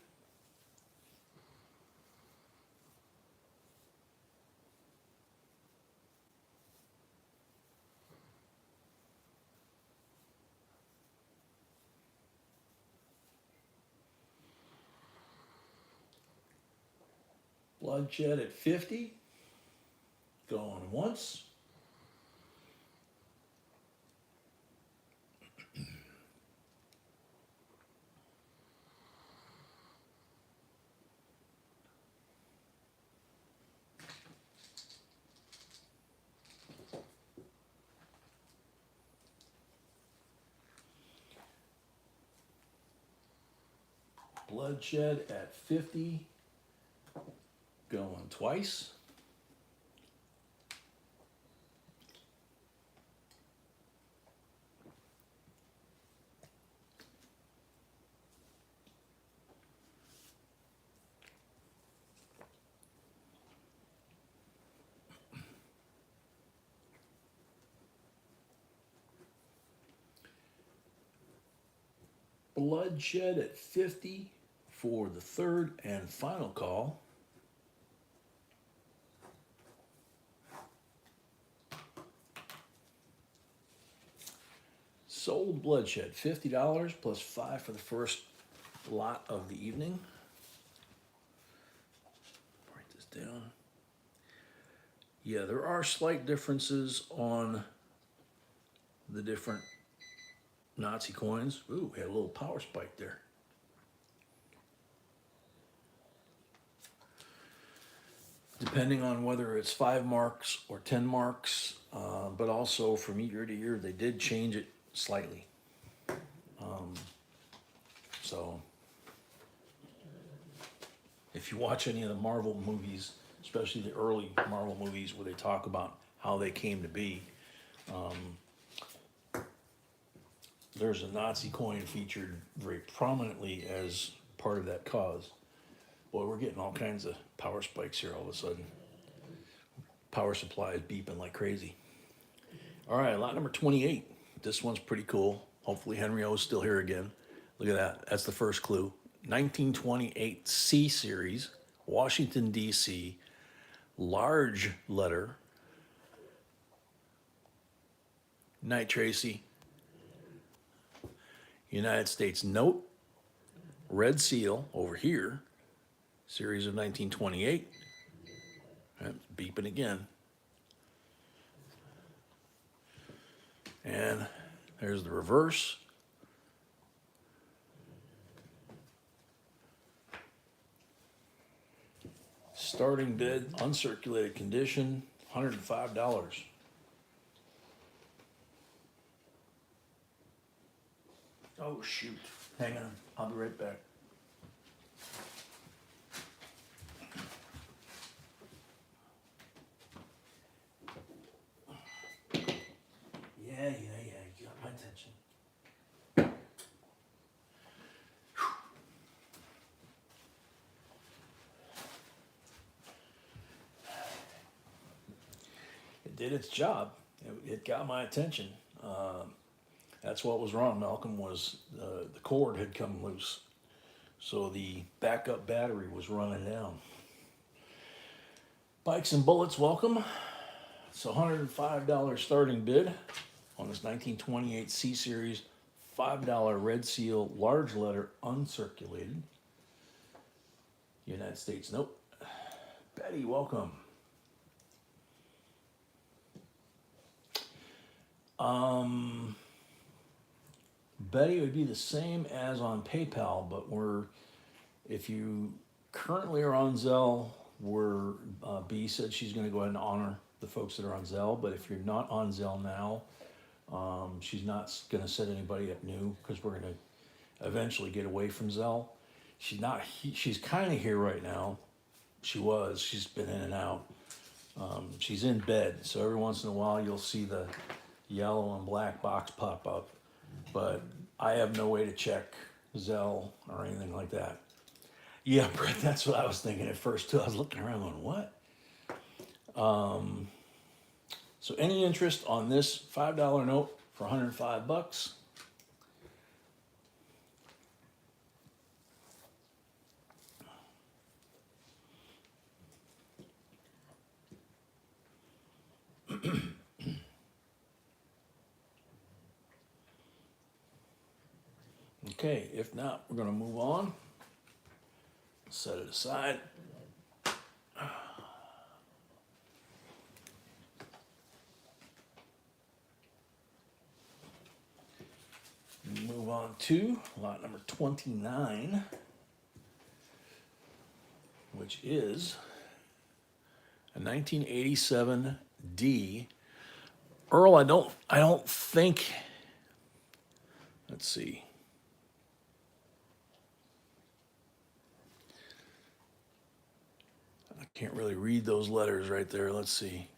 Bloodshed at 50, going once. Bloodshed at 50, going twice. Bloodshed at 50 for the third and final call. Sold Bloodshed, $50 plus 5 for the first lot of the evening. Write this down. Yeah, there are slight differences on the different Nazi coins. Ooh, we had a little power spike there. Depending on whether it's 5 marks or 10 marks, but also from year to year, they did change it slightly. So If you watch any of the Marvel movies, especially the early Marvel movies where they talk about how they came to be, there's a Nazi coin featured very prominently as part of that cause. Boy, we're getting all kinds of power spikes here all of a sudden. Power supply is beeping like crazy. All right, lot number 28. This one's pretty cool. Hopefully Henry O is still here again. Look at that. That's the first clue. 1928 C series, Washington, D.C., large letter. Night, Tracy. United States note, red seal over here, series of 1928. Beeping again. And there's the reverse. Starting bid, uncirculated condition, $105. Oh, shoot. Hang on. I'll be right back. Yeah, you got my attention. It did its job. It got my attention. That's what was wrong, Malcolm, was the cord had come loose. So the backup battery was running down. Bikes and Bullets, welcome. It's $105 starting bid on this 1928 C Series, $5 red seal, large letter, uncirculated. United States note. Betty, welcome. Betty, would be the same as on PayPal, but if you currently are on Zelle, B said she's going to go ahead and honor the folks that are on Zelle, but if you're not on Zelle now, she's not going to set anybody up new because we're going to eventually get away from Zelle. She's kind of here right now. She's been in and out. She's in bed, so every once in a while you'll see the yellow and black box pop up, but I have no way to check Zelle or anything like that. Yeah, Brett, that's what I was thinking at first too. I was looking around going, what? So any interest on this $5 note for $105? Okay, if not, we're going to move on. Set it aside. Move on to lot number 29, which is a 1987 D. Earl, I don't think, let's see. I can't really read those letters right there. Let's see.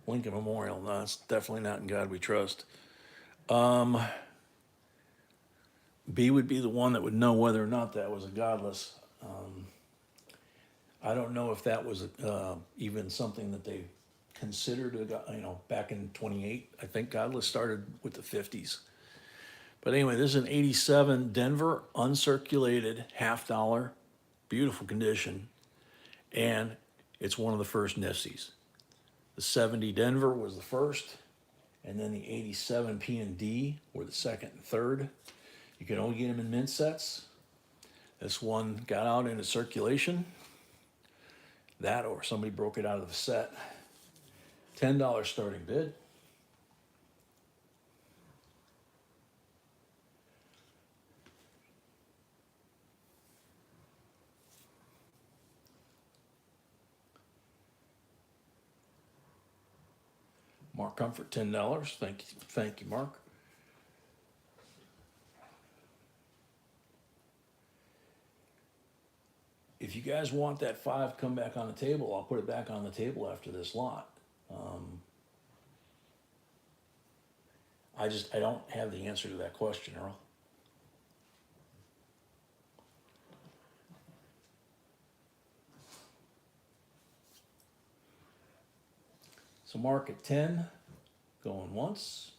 Lincoln Memorial. No, it's definitely not In God We Trust. B would be the one that would know whether or not that was a godless. I don't know if that was even something that they considered, back in 28. I think godless started with the 50s. But anyway, this is an 87 Denver, uncirculated, $50, beautiful condition. And it's one of the first Nifsies. The 70 Denver was the first, and then the 87 P&D were the second and third. You can only get them in mint sets. This one got out into circulation. That or somebody broke it out of the set. $10 starting bid. Mark Comfort, $10. Thank you, Mark. if you guys want that 5 come back on the table, I'll put it back on the table after this lot. I don't have the answer to that question, Earl. So mark at 10, going once.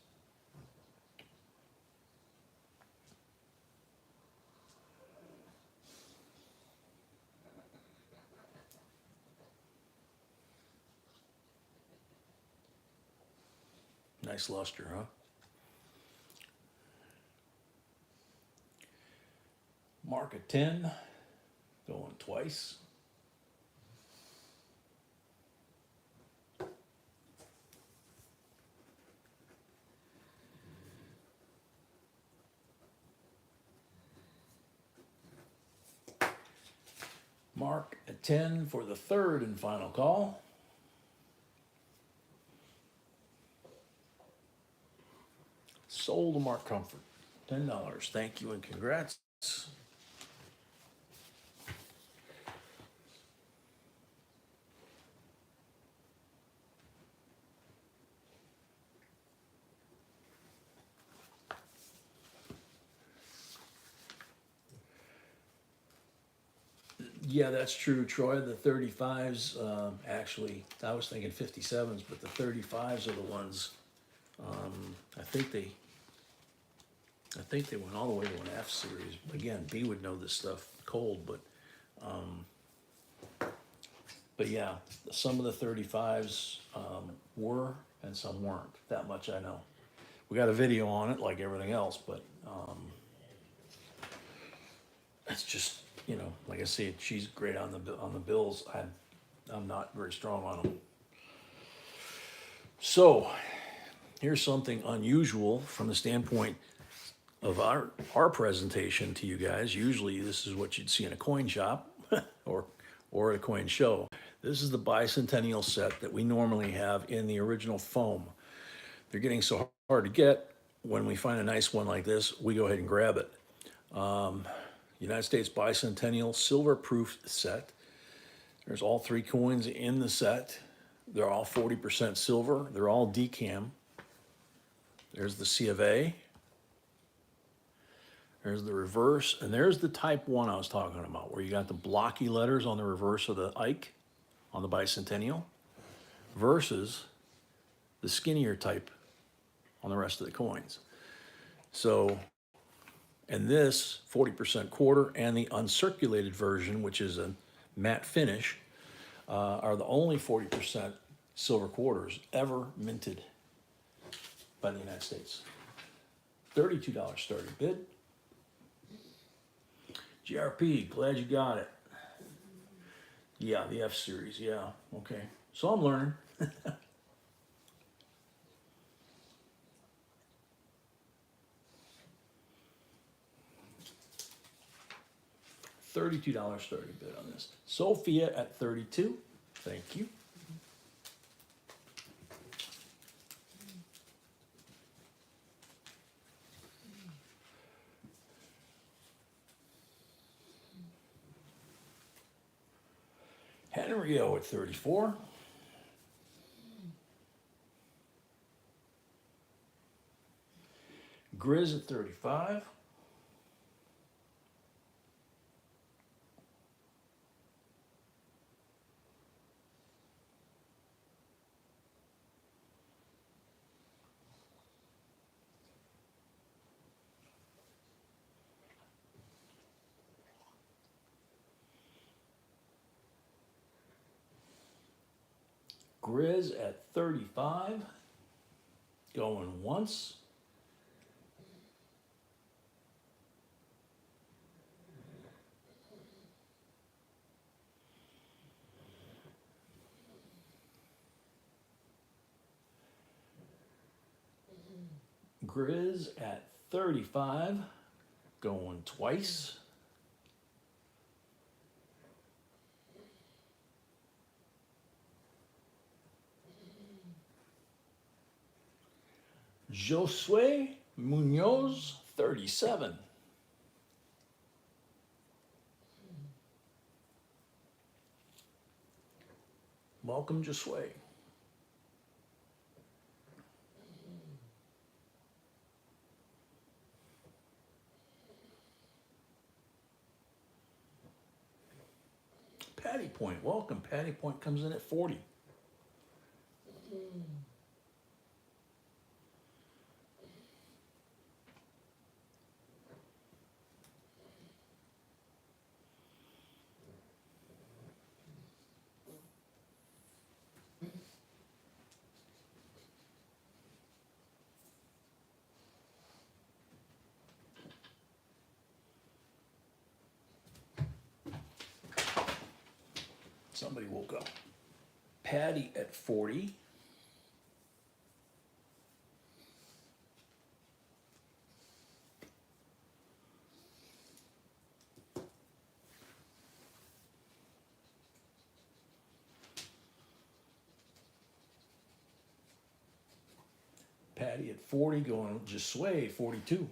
Nice luster, huh? Mark at 10, going twice. Mark at 10 for the third and final call. Sold to Mark Comfort, $10. Thank you and congrats. Yeah, that's true, Troy. The 35s, actually, I was thinking 57s, but the 35s are the ones. I think they went all the way to an F series. Again, B would know this stuff cold, but yeah, some of the 35s were and some weren't. That much I know. We got a video on it, like everything else, but it's just, like I said, she's great on the bills. I'm not very strong on them. So here's something unusual from the standpoint of our presentation to you guys. Usually this is what you'd see in a coin shop or at a coin show. This is the bicentennial set that we normally have in the original foam. They're getting so hard to get. When we find a nice one like this, we go ahead and grab it. United States Bicentennial Silver Proof set. There's all 3 coins in the set. They're all 40% silver. They're all decam. There's the C of A. There's the reverse. And there's the type 1 I was talking about, where you got the blocky letters on the reverse of the Ike on the Bicentennial versus the skinnier type on the rest of the coins. So, and this 40% quarter and the uncirculated version, which is a matte finish, are the only 40% silver quarters ever minted by the United States. $32 starting bid. GRP, glad you got it. Yeah, the F series, yeah, okay. So I'm learning. $32 starting bid on this. Sophia at 32. Thank you. Henry O at 34. Grizz at 35. Grizz at 35. Going once. Grizz at 35. Going twice. Josue Munoz, 37. Welcome, Josue. Patty Point, welcome. Patty Point comes in at 40. Somebody woke up. Patty at 40. Patty at 40, going Josue, 42.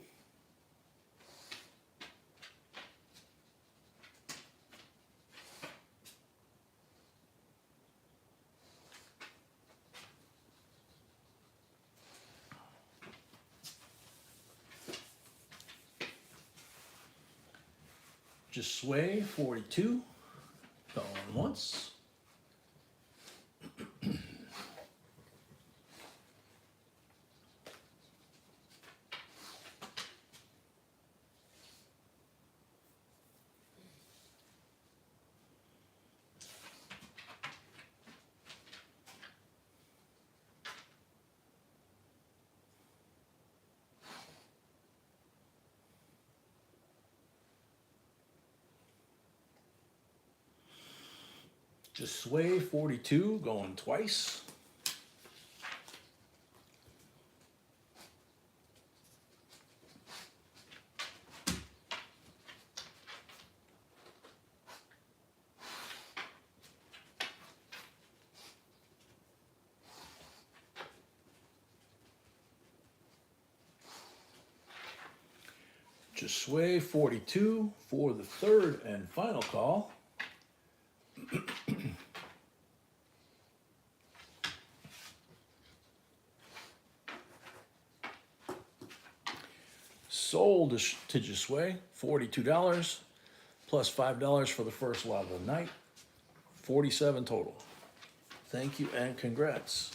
Josue, 42. Going once. Josue, 42, going twice. Josue, 42, for the third and final call. Sold to Josue, $42, plus $5 for the first lot of the night, 47 total. Thank you and congrats.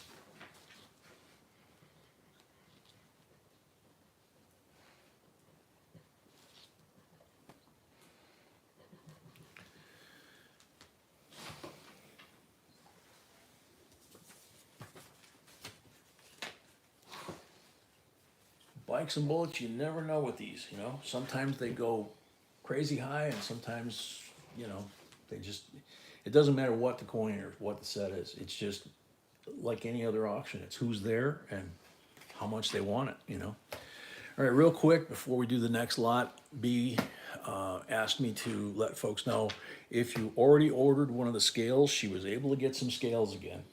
Bikes and bullets, you never know with these, you know. Sometimes they go crazy high and sometimes, you know, they just, it doesn't matter what the coin or what the set is. It's just like any other auction. It's who's there and how much they want it, you know. All right, real quick, before we do the next lot, B asked me to let folks know if you already ordered one of the scales, she was able to get some scales again,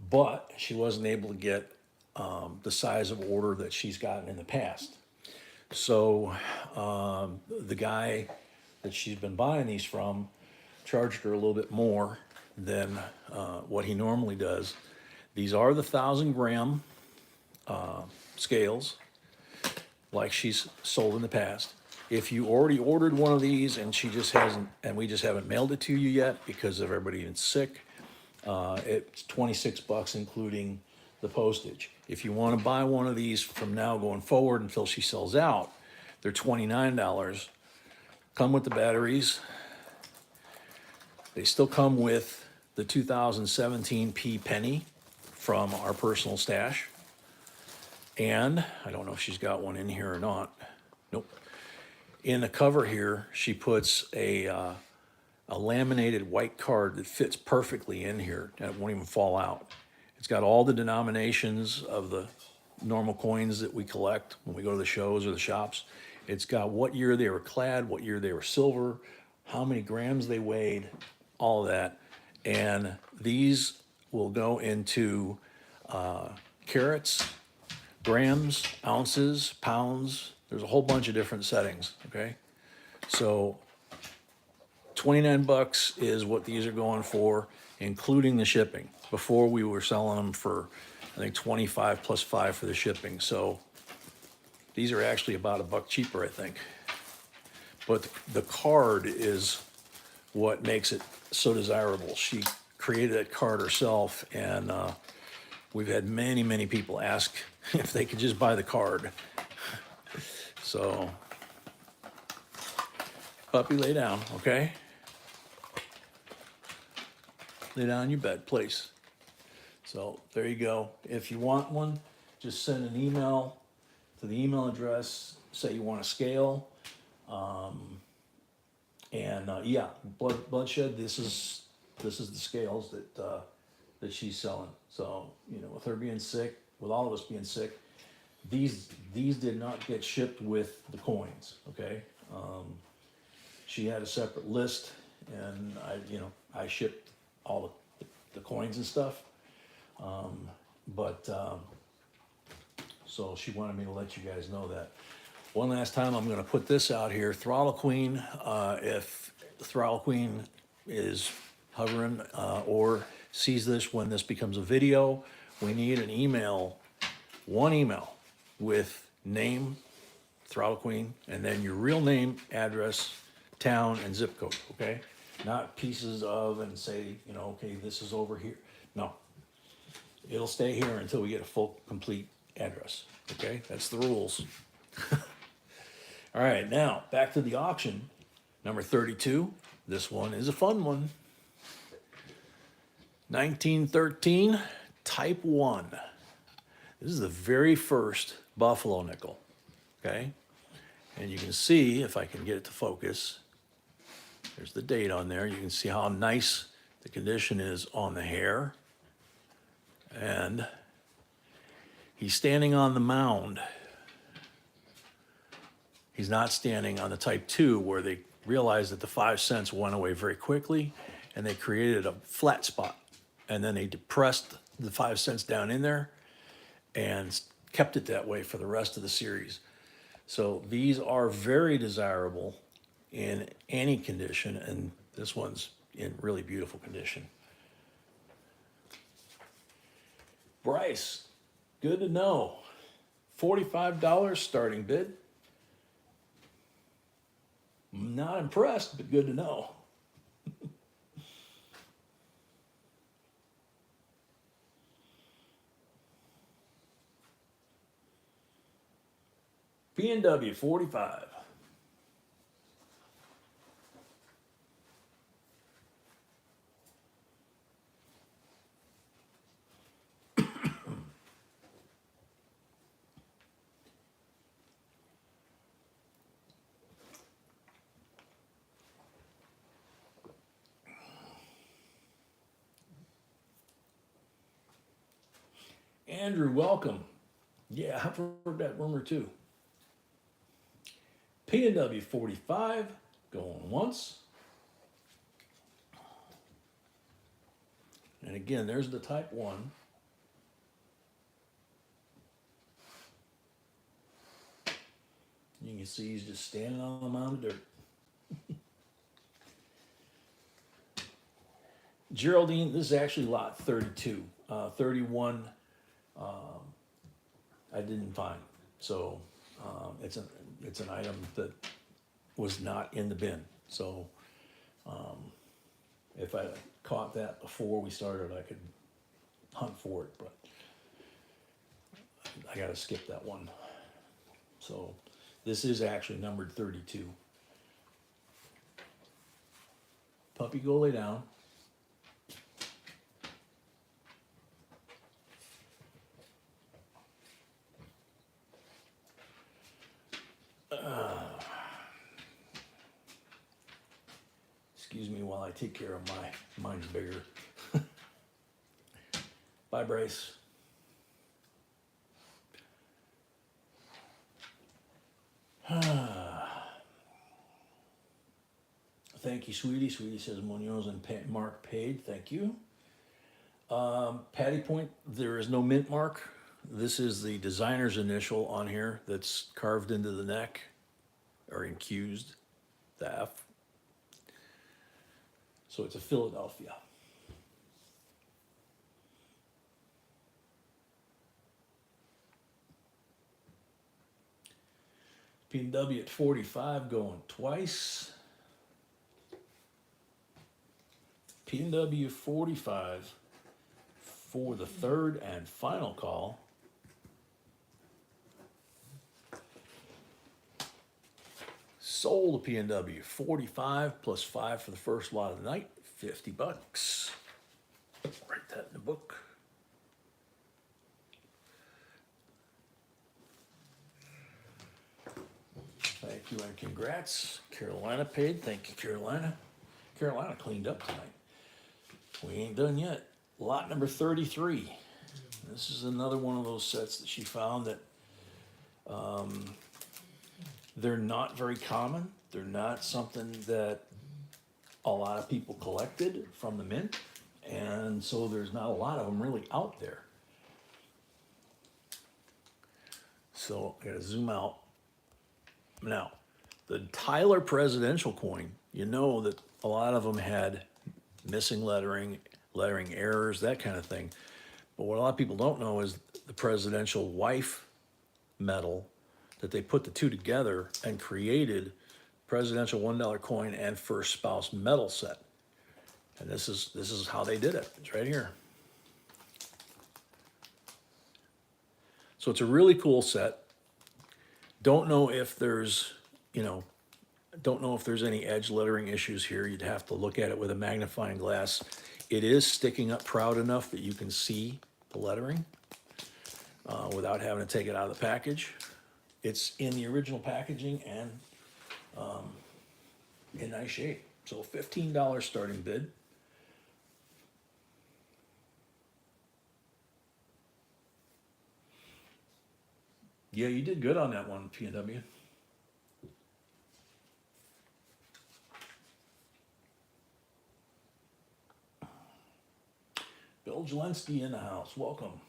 but she wasn't able to get the size of order that she's gotten in the past. So the guy that she's been buying these from charged her a little bit more than what he normally does. These are the 1,000-gram scales, like she's sold in the past. If you already ordered one of these and she just hasn't, and we just haven't mailed it to you yet because of everybody being sick, it's $26 including the postage. If you want to buy one of these from now going forward until she sells out, they're $29. Come with the batteries. They still come with the 2017 P penny from our personal stash. And I don't know if she's got one in here or not. Nope. In the cover here, she puts a laminated white card that fits perfectly in here. It won't even fall out. It's got all the denominations of the normal coins that we collect when we go to the shows or the shops. It's got what year they were clad, what year they were silver, how many grams they weighed, all of that. And these will go into carats, grams, ounces, pounds. There's a whole bunch of different settings, okay? So $29 is what these are going for. including the shipping. Before we were selling them for, I think, 25 plus 5 for the shipping. So these are actually about $1 cheaper, I think. But the card is what makes it so desirable. She created that card herself, and we've had many, many people ask if they could just buy the card. So, puppy, lay down, okay? Lay down in your bed, please. So, there you go. If you want one, just send an email to the email address, say you want a scale. Yeah, bloodshed. This is the scales that she's selling. So with her being sick, with all of us being sick, these did not get shipped with the coins. Okay, she had a separate list, and I shipped all the coins and stuff. So she wanted me to let you guys know that. One last time, I'm going to put this out here. Throttle Queen, if Throttle Queen is hovering or sees this when this becomes a video, we need an email, one email with name, Throttle Queen, and then your real name, address, town, and zip code, okay? Not pieces of and say, okay, this is over here. No. It'll stay here until we get a full, complete address, okay? That's the rules. All right, now back to the auction, number 32. This one is a fun one. 1913 Type 1. This is the very first Buffalo nickel, okay? And you can see, if I can get it to focus, there's the date on there. You can see how nice the condition is on the hair. And he's standing on the mound. He's not standing on the Type 2 where they realized that the 5 cents went away very quickly and they created a flat spot. And then they depressed the 5 cents down in there and kept it that way for the rest of the series. So these are very desirable in any condition, and this one's in really beautiful condition. Bryce, good to know. $45 starting bid. Not impressed, but good to know. P&W 45. Andrew, welcome. Yeah, I've heard that rumor too. P&W 45, going once. And again, there's the Type 1. You can see he's just standing on a mound of dirt. Geraldine, this is actually lot 32. 31, I didn't find. So it's an item that was not in the bin. So if I caught that before we started, I could hunt for it, but I got to skip that one. So this is actually numbered 32. Puppy, go lay down. Excuse me while I take care of mine's bigger. Bye, Brace. Thank you, sweetie. Sweetie says Munoz and Mark paid. Thank you. Patty Point, there is no mint mark. This is the designer's initial on here that's carved into the neck or infused, the F. So it's a Philadelphia. P&W at 45 going twice. P&W 45 for the third and final call. Sold to P&W 45 plus 5 for the first lot of the night, $50. Write that in the book. Thank you and congrats. Carolina paid. Thank you, Carolina. Carolina cleaned up tonight. We ain't done yet. Lot number 33. This is another one of those sets that she found that they're not very common. They're not something that a lot of people collected from the mint. And so there's not a lot of them really out there. So I gotta zoom out. Now, the Tyler presidential coin, you know that a lot of them had missing lettering, lettering errors, that kind of thing. But what a lot of people don't know is the presidential wife metal, that they put the two together and created presidential $1 coin and first spouse metal set. And this is how they did it. It's right here. So it's a really cool set. Don't know if there's, don't know if there's any edge lettering issues here. You'd have to look at it with a magnifying glass. It is sticking up proud enough that you can see the lettering without having to take it out of the package. It's in the original packaging and in nice shape. So $15 starting bid. Yeah, you did good on that one, P&W. Bill Jelensky in the house. Welcome.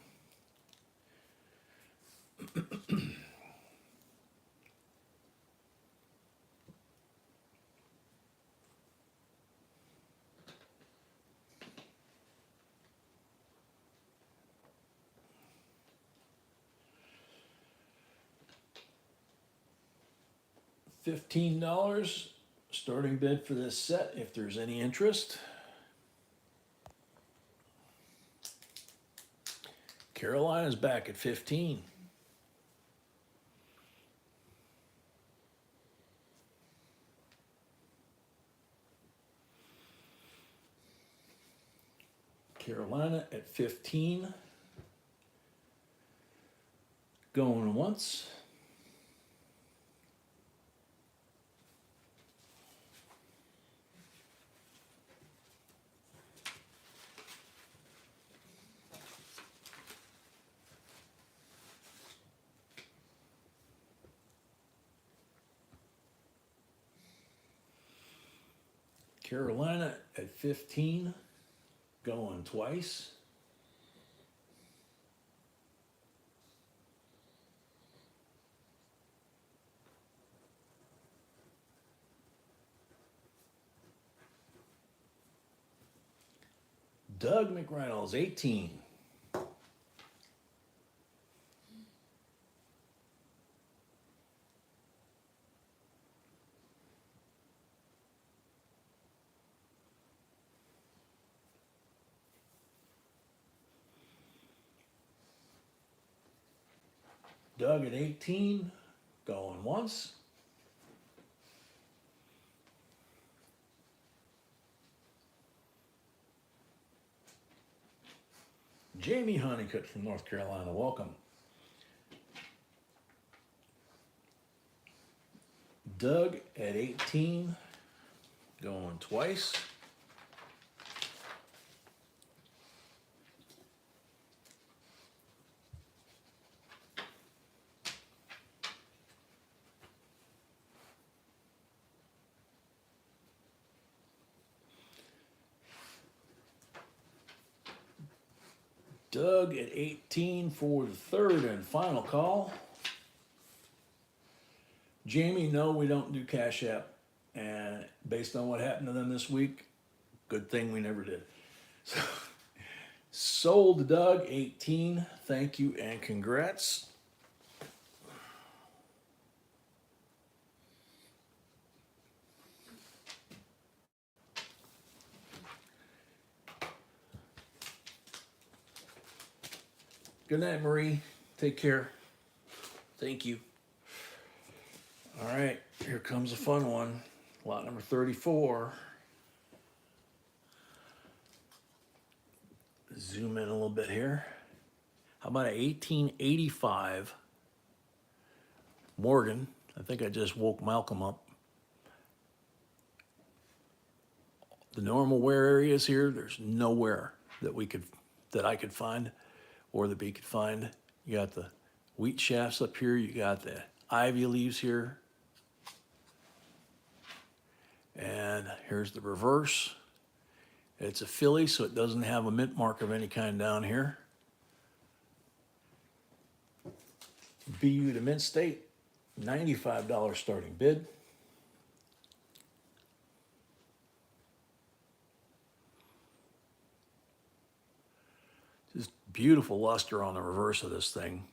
$15 starting bid for this set if there's any interest. Carolina's back at 15. Carolina at 15. Going once. Carolina at 15, going twice. Doug McReynolds, 18. Doug at 18, going once. Jamie Honeycutt from North Carolina, welcome. Doug at 18, going twice. Doug at 18 for the third and final call. Jamie, no, we don't do Cash App. And based on what happened to them this week, good thing we never did. So, sold Doug, 18. Thank you and congrats. Good night, Marie. Take care. Thank you. All right, here comes a fun one. Lot number 34. Zoom in a little bit here. How about an 1885 Morgan? I think I just woke Malcolm up. The normal wear areas here, there's nowhere that I could find or that we could find. You got the wheat shafts up here, you got the ivy leaves here. And here's the reverse. It's a filly, so it doesn't have a mint mark of any kind down here. BU to mint state, $95 starting bid. Just beautiful luster on the reverse of this thing.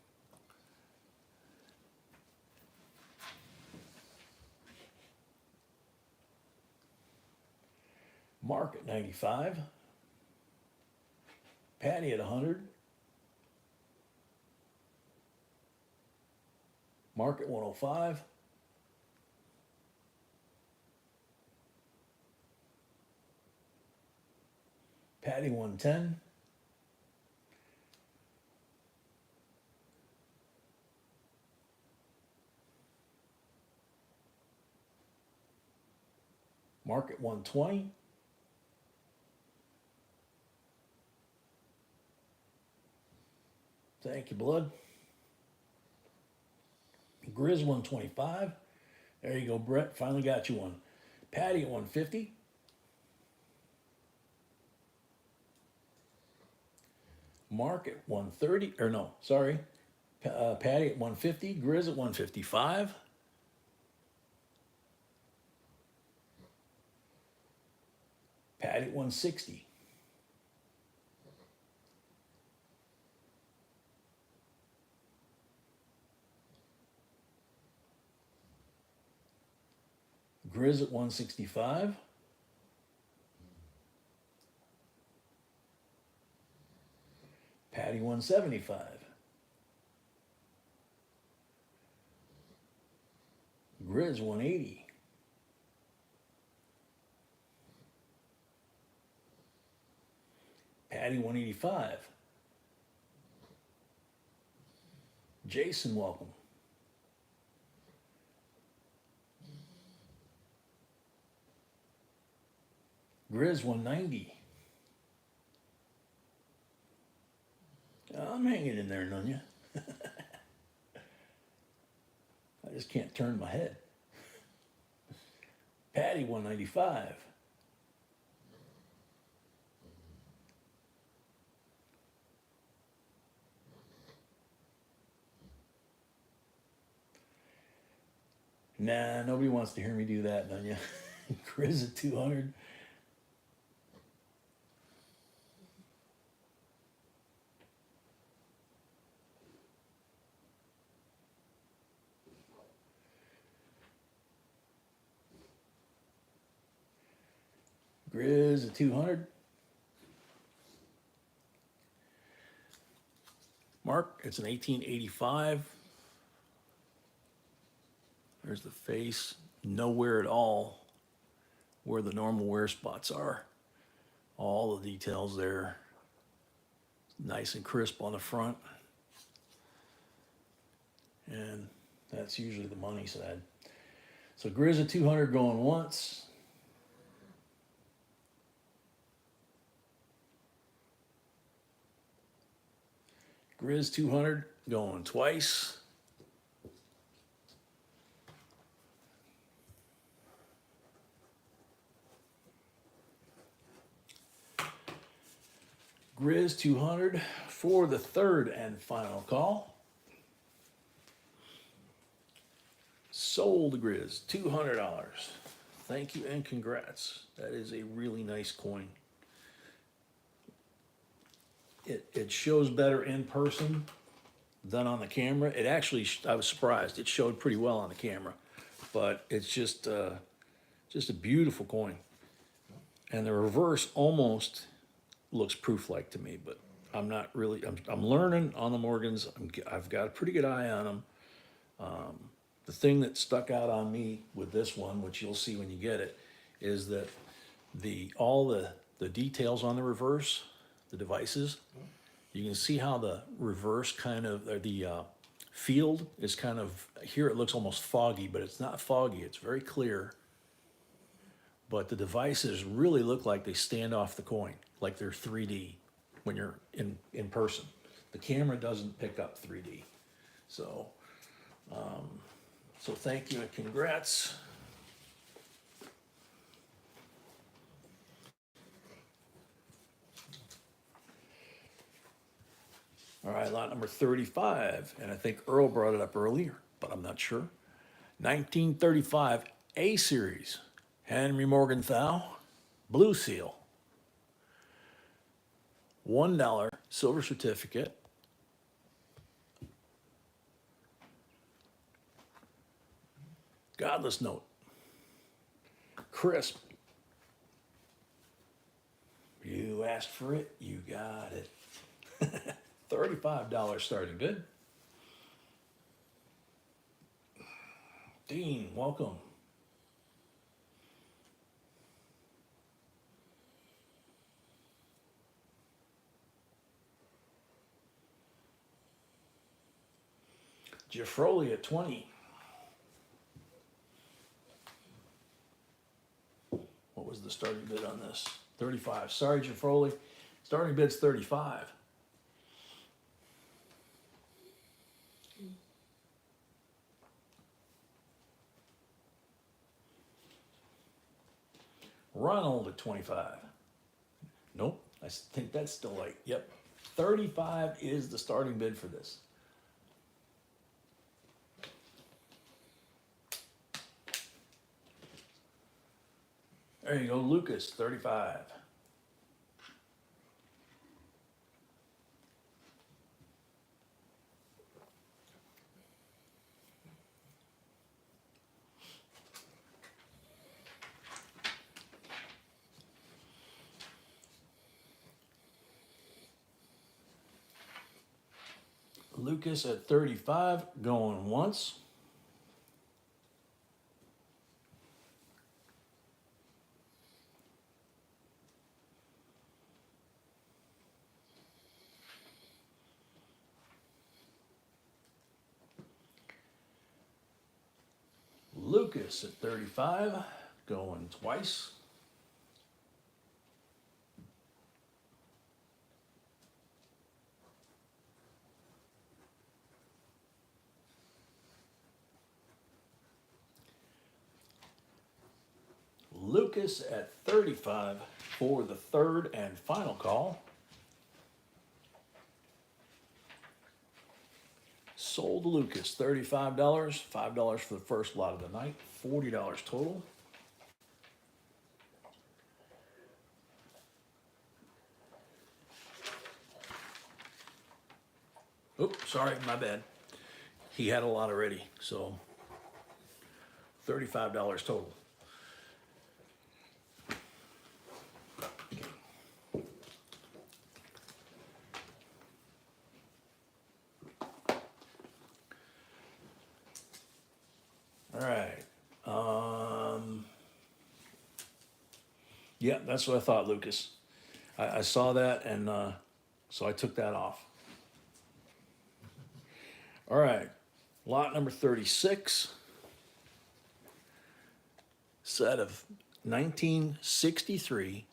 Mark at 95. Patty at 100. Mark at 105. Patty 110. Mark at 120. Thank you, Blood. Grizz 125. There you go, Brett. Finally got you one. Patty at 150. Mark at 130. Or no, sorry. Patty at 150. Grizz at 155. Patty at 160. Grizz at 165. Patty 175. Grizz 180. Patty 185. Jason, welcome. Grizz 190. I'm hanging in there, Nunya. I just can't turn my head. Patty 195. Nah, nobody wants to hear me do that, Nunya. Grizz at 200. Grizz at 200. Mark, it's an 1885. There's the face. Nowhere at all where the normal wear spots are. All the details there. Nice and crisp on the front. And that's usually the money side. So Grizz at 200 going once. Grizz 200 going twice. Grizz 200 for the third and final call. Sold Grizz, $200. Thank you and congrats. That is a really nice coin. It shows better in person than on the camera. It actually, I was surprised. It showed pretty well on the camera, but it's just a beautiful coin. And the reverse almost looks proof-like to me, but I'm not really, I'm learning on the Morgans. I've got a pretty good eye on them. The thing that stuck out on me with this one, which you'll see when you get it, is that all the details on the reverse, the devices, you can see how the reverse kind of, or the field is kind of, here it looks almost foggy, but it's not foggy, it's very clear. But the devices really look like they stand off the coin, like they're 3D when you're in person. The camera doesn't pick up 3D. So, so thank you and congrats. All right, lot number 35, and I think Earl brought it up earlier, but I'm not sure. 1935 A Series, Henry Morgenthau, Blue Seal. $1 silver certificate. Godless note. Crisp. You asked for it, you got it. $35 starting bid. Dean, welcome. Giffroli at 20. What was the starting bid on this? 35. Sorry, Giffroli. Starting bid's 35. Ronald at 25. Nope, I think that's still late. Yep. 35 is the starting bid for this. There you go, Lucas, 35. Lucas at 35, going once. Lucas at 35, going twice. Lucas at 35 for the third and final call. Sold to Lucas, $35, $5 for the first lot of the night, $40 total. Oops, sorry, my bad. He had a lot already, so $35 total. All right. Yeah, that's what I thought, Lucas. I saw that, and so I took that off. All right, lot number 36, set of 1963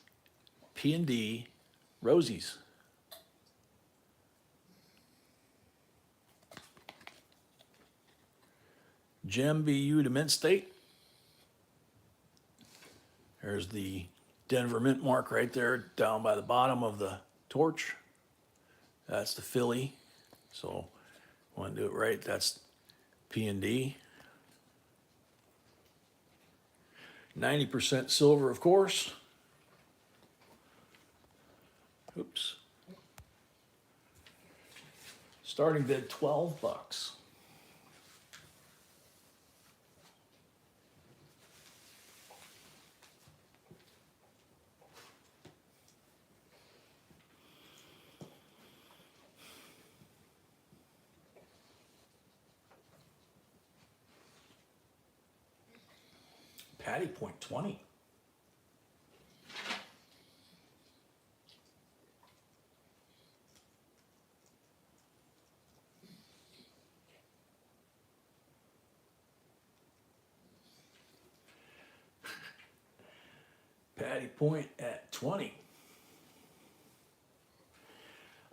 P&D Rosies. Gem BU to Mint State. There's the Denver Mint mark right there down by the bottom of the torch. That's the Philly. So want to do it right. That's P&D. 90% silver, of course. Oops. Starting bid $12. Patty point 20. Patty point at 20.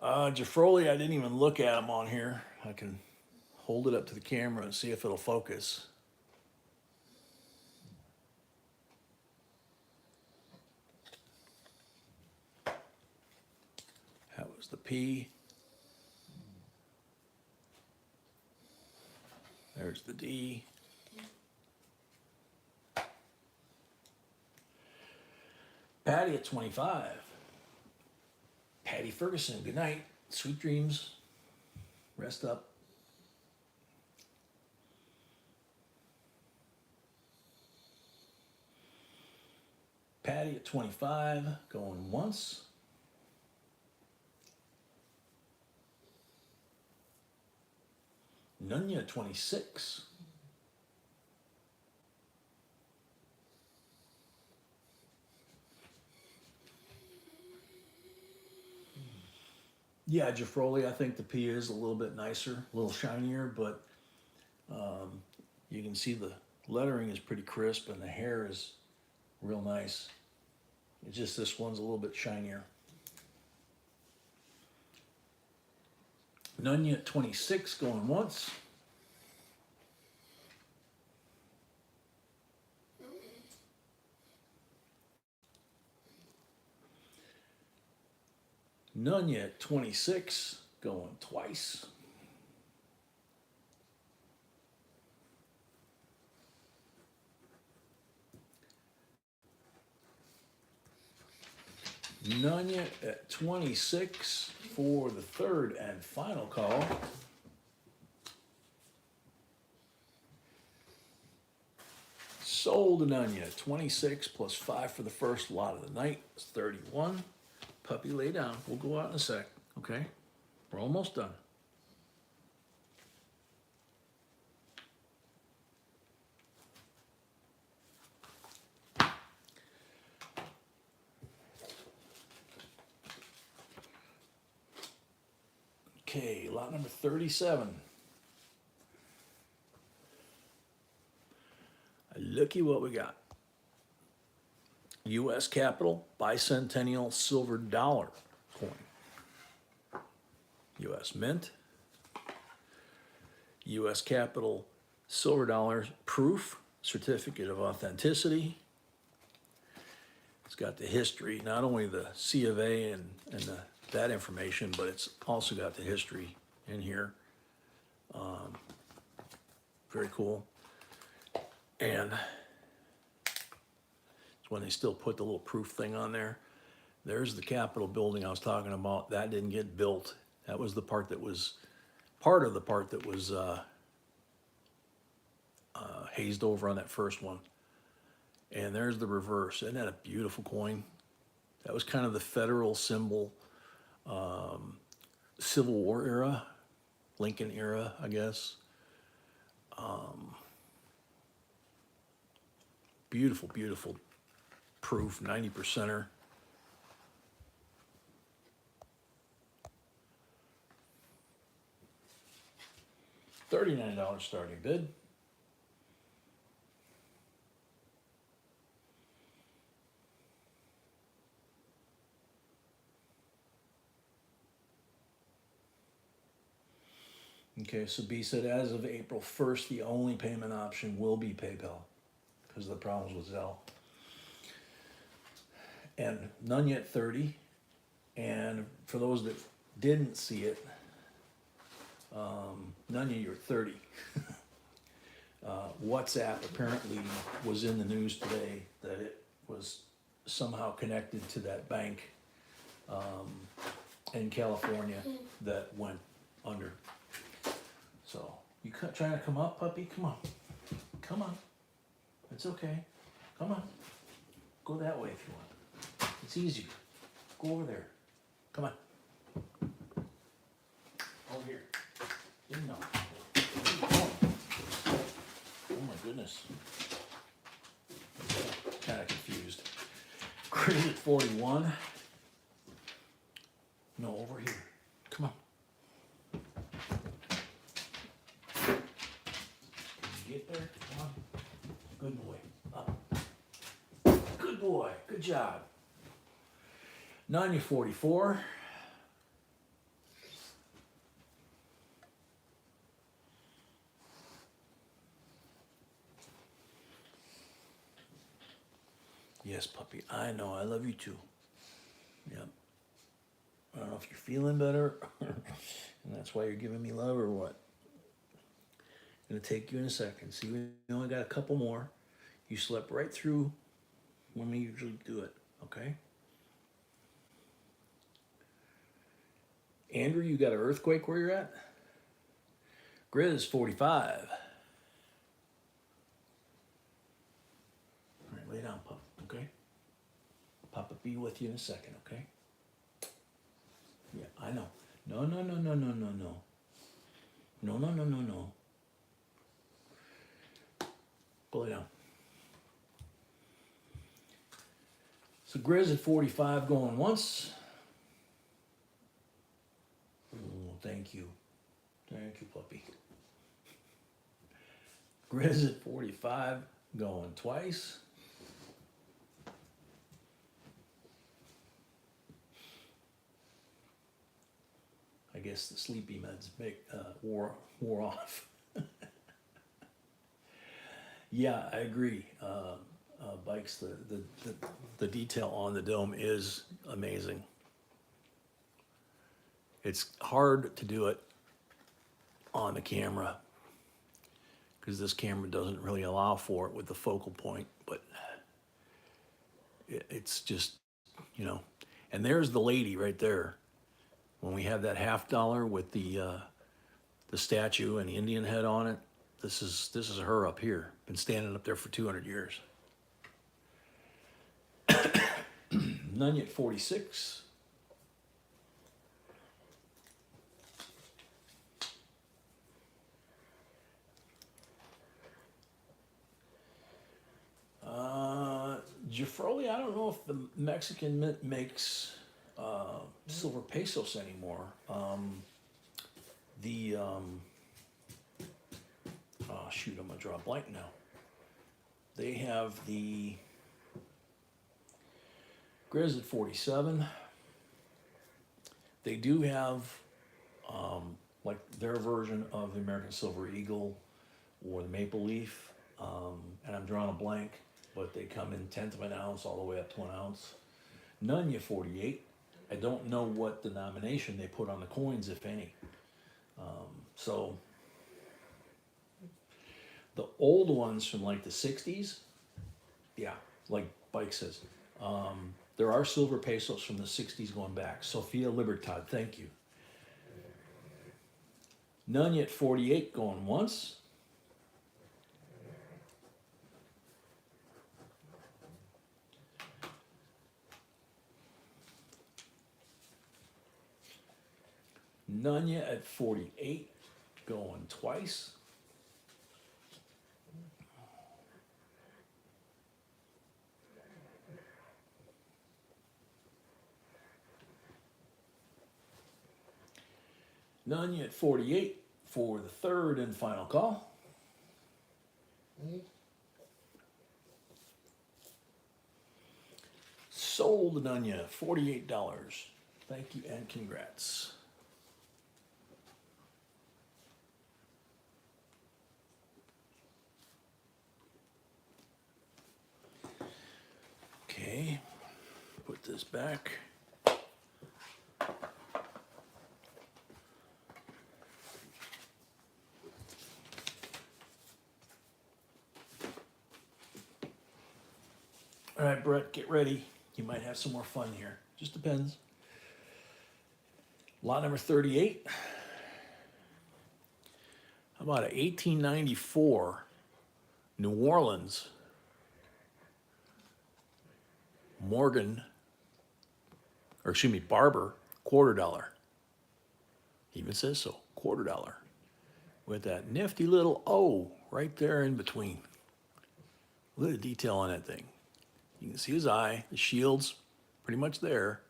Jafroli, I didn't even look at him on here. I can hold it up to the camera and see if it'll focus. That was the P. There's the D. Patty at 25. Patty Ferguson, good night. Sweet dreams. Rest up. Patty at 25, going once. Nunya at 26. Yeah, Jafroli, I think the P is a little bit nicer, a little shinier, but you can see the lettering is pretty crisp and the hair is real nice. It's just this one's a little bit shinier. Nunya at 26, going once. Nunya at 26, going twice. Nunya at 26 for the third and final call. Sold Nunya, 26 plus 5 for the first lot of the night. It's 31. Puppy, lay down. We'll go out in a sec, okay? We're almost done. Okay, lot number 37. Looky what we got. U.S. Capital Bicentennial Silver Dollar coin. U.S. Mint. U.S. Capital Silver Dollar Proof Certificate of Authenticity. It's got the history, not only the C of A and that information, but it's also got the history in here. Very cool. And it's when they still put the little proof thing on there. There's the Capitol building I was talking about. That didn't get built. That was the part that was hazed over on that first one. And there's the reverse. Isn't that a beautiful coin? That was kind of the federal symbol, Civil War era, Lincoln era, I guess. Beautiful, beautiful proof, 90%er. $39 starting bid. Okay, so B said as of April 1st, the only payment option will be PayPal because of the problems with Zelle. And none yet 30. And for those that didn't see it, none yet you're 30. WhatsApp apparently was in the news today that it was somehow connected to that bank in California that went under. So, you trying to come up, puppy? Come on. Come on. It's okay. Come on. Go that way if you want. It's easier. Go over there. Come on. Over here. No. Oh my goodness. Grizz at 41. No, over here. Come on. Can you get there? Come on. Good boy. Up. Good boy. Good job. 9044. Yes, puppy. I know. I love you too. Yep. I don't know if you're feeling better and that's why you're giving me love or what. I'm going to take you in a second. See, we only got a couple more. You slept right through when we usually do it, okay? Andrew, you got an earthquake where you're at? Grizz 45. All right, lay down, pup, okay? Papa be with you in a second, okay? Yeah, I know. No, no, no, no, no, no, no. No, no, no, no, no. Go lay down. So Grizz at 45 going once. Oh, thank you. Thank you, puppy. Grizz at 45 going twice. I guess the sleepy meds wore off. Yeah, I agree. Bikes, the detail on the dome is amazing. It's hard to do it on the camera because this camera doesn't really allow for it with the focal point, but it's just, you know, and there's the lady right there. When we have that $50 with the statue and the Indian head on it, this is her up here. Been standing up there for 200 years. None at 46. Jafroli, I don't know if the Mexican Mint makes silver pesos anymore. Oh shoot, I'm gonna draw a blank now. They have the Grizz at 47. They do have like their version of the American Silver Eagle or the Maple Leaf, and I'm drawing a blank, but they come in 1/10 of an ounce all the way up to an ounce. Nunya 48. I don't know what denomination they put on the coins, if any. So the old ones from like the 60s, yeah, like Bike says, there are silver pesos from the 60s going back. Sophia Libertad, thank you. None at 48 going once. None at 48 going twice. None at 48 for the third and final call. Sold Nunya, $48. Thank you and congrats. Okay, put this back. All right, Brett, get ready. You might have some more fun here. Just depends. Lot number 38. How about a 1894 New Orleans Morgan, or excuse me, Barber, $quarter. Even says so, $quarter. With that nifty little O right there in between. Look at the detail on that thing. You can see his eye. The shield's pretty much there.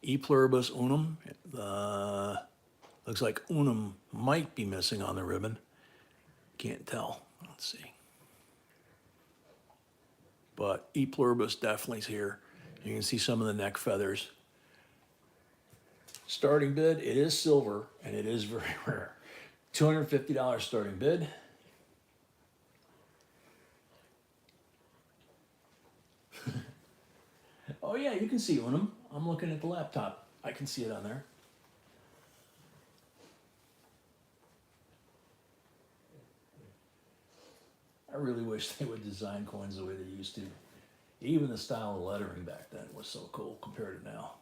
E pluribus unum. Looks like unum might be missing on the ribbon. Can't tell. Let's see. But E pluribus definitely is here. You can see some of the neck feathers. Starting bid, it is silver, and it is very rare. $250 starting bid. Oh yeah, you can see Unum. I'm looking at the laptop. I can see it on there. I really wish they would design coins the way they used to. Even the style of lettering back then was so cool compared to now.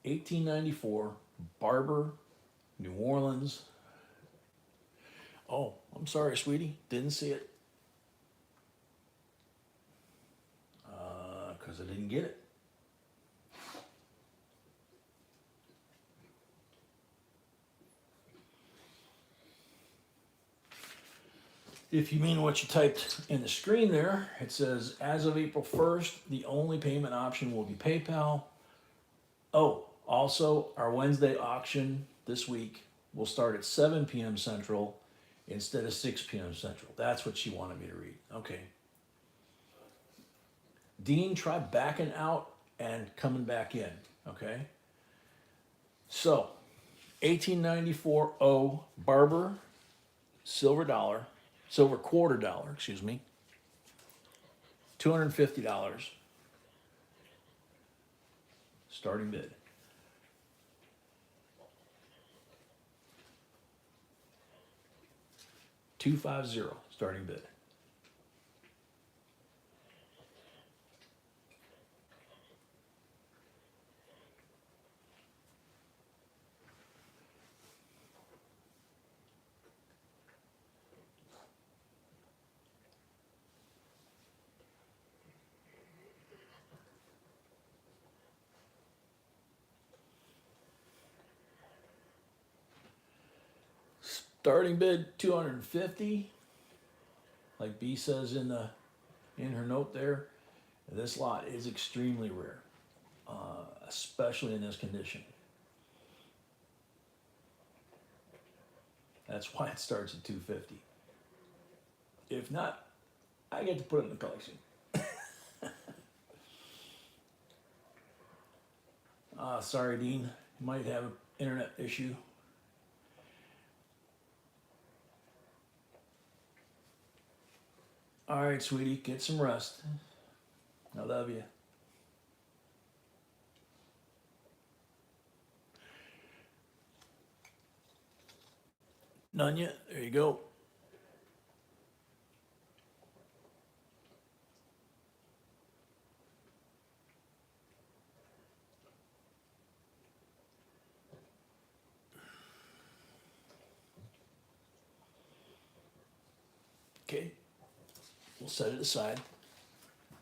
$18.94, Barber, New Orleans. Oh, I'm sorry, sweetie. Didn't see it. Because I didn't get it. If you mean what you typed in the screen there, it says, as of April 1st, the only payment option will be PayPal. Oh, also, our Wednesday auction this week will start at 7 p.m. Central instead of 6 p.m. Central. That's what she wanted me to read. Okay. Dean, try backing out and coming back in. Okay. So, 1894 O Barber, silver quarter dollar, excuse me. $250. Starting bid. $250 starting bid. Starting bid $250. Like B says in her note there, this lot is extremely rare, especially in this condition. That's why it starts at $250. If not, I get to put it in the collection. Sorry, Dean. You might have an internet issue. All right, sweetie, get some rest. I love you. None yet? There you go. Okay. We'll set it aside.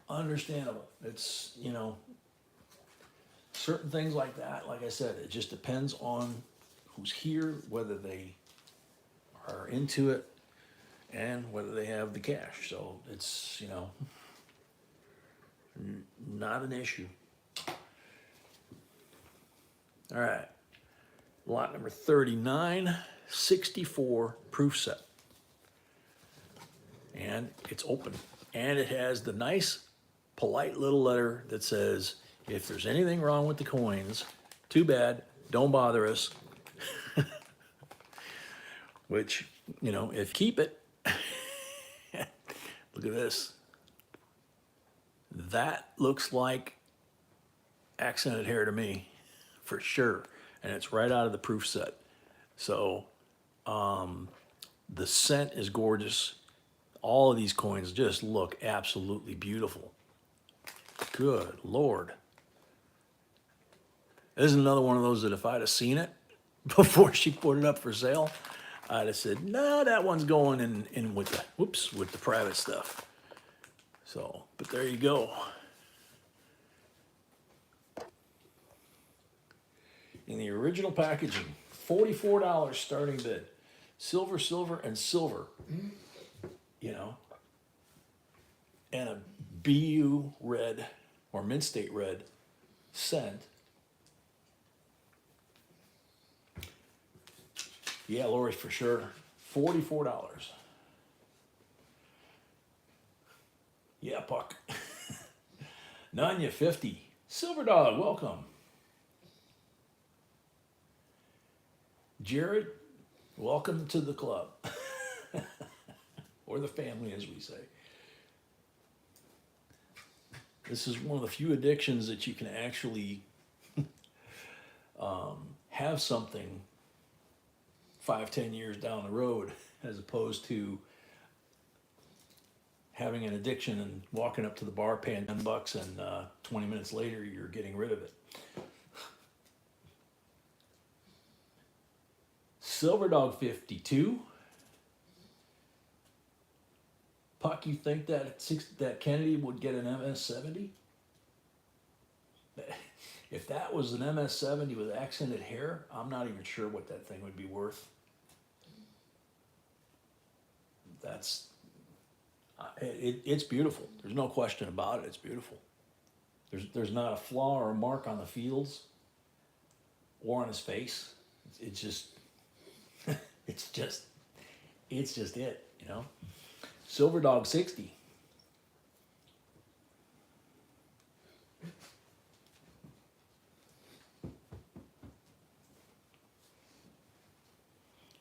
Understandable. It's, certain things like that, like I said, it just depends on who's here, whether they are into it, and whether they have the cash. So it's, not an issue. All right. Lot number 3964 proof set. And it's open. And it has the nice, polite little letter that says, if there's anything wrong with the coins, too bad, don't bother us. Which, if keep it. Look at this. That looks like accented hair to me, for sure. And it's right out of the proof set. So the scent is gorgeous. All of these coins just look absolutely beautiful. Good Lord. This is another one of those that if I'd have seen it before she put it up for sale, I'd have said, no, that one's going in with the private stuff. So, but there you go. In the original packaging, $44 starting bid. Silver, silver, and silver, you know, and a BU red or Mint State red cent. Yeah, Lori, for sure. $44. Yeah, Puck. Nanya, 50. Silver Dog, welcome. Jared, welcome to the club. Or the family, as we say. This is one of the few addictions that you can actually have something 5, 10 years down the road, as opposed to having an addiction and walking up to the bar paying $10 and 20 minutes later you're getting rid of it. Silver Dog 52. Puck, you think that Kennedy would get an MS-70? If that was an MS-70 with accented hair, I'm not even sure what that thing would be worth. It's beautiful. There's no question about it. It's beautiful. There's not a flaw or a mark on the fields or on his face. It's just it, you know. Silver Dog 60.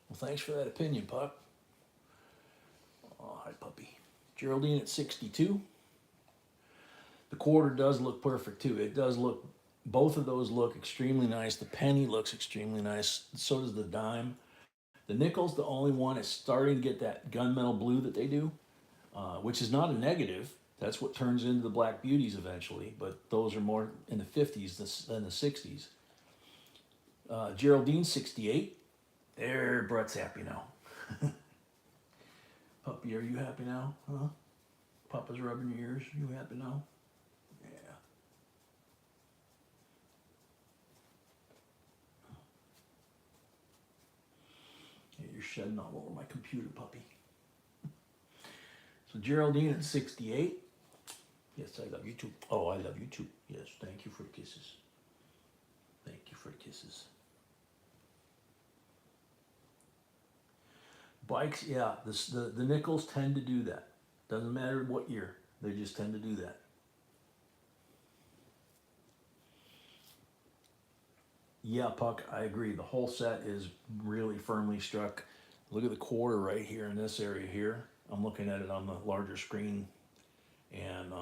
Well, thanks for that opinion, Puck. Oh, hi, puppy. Geraldine at 62. The quarter does look perfect too. It does look, both of those look extremely nice. The penny looks extremely nice. So does the dime. The nickel's the only one that's starting to get that gunmetal blue that they do, which is not a negative. That's what turns into the Black Beauties eventually, but those are more in the 50s than the 60s. Geraldine, 68. There, Brett's happy now. Puppy, are you happy now? Huh? Papa's rubbing your ears. You happy now? Yeah. Yeah, you're shedding all over my computer, puppy. So Geraldine at 68. Yes, I love you too. Oh, I love you too. Yes, thank you for the kisses. Thank you for the kisses. Bikes, yeah, the nickels tend to do that. Doesn't matter what year, they just tend to do that. Yeah, Puck, I agree. The whole set is really firmly struck. Look at the quarter right here in this area here. I'm looking at it on the larger screen, and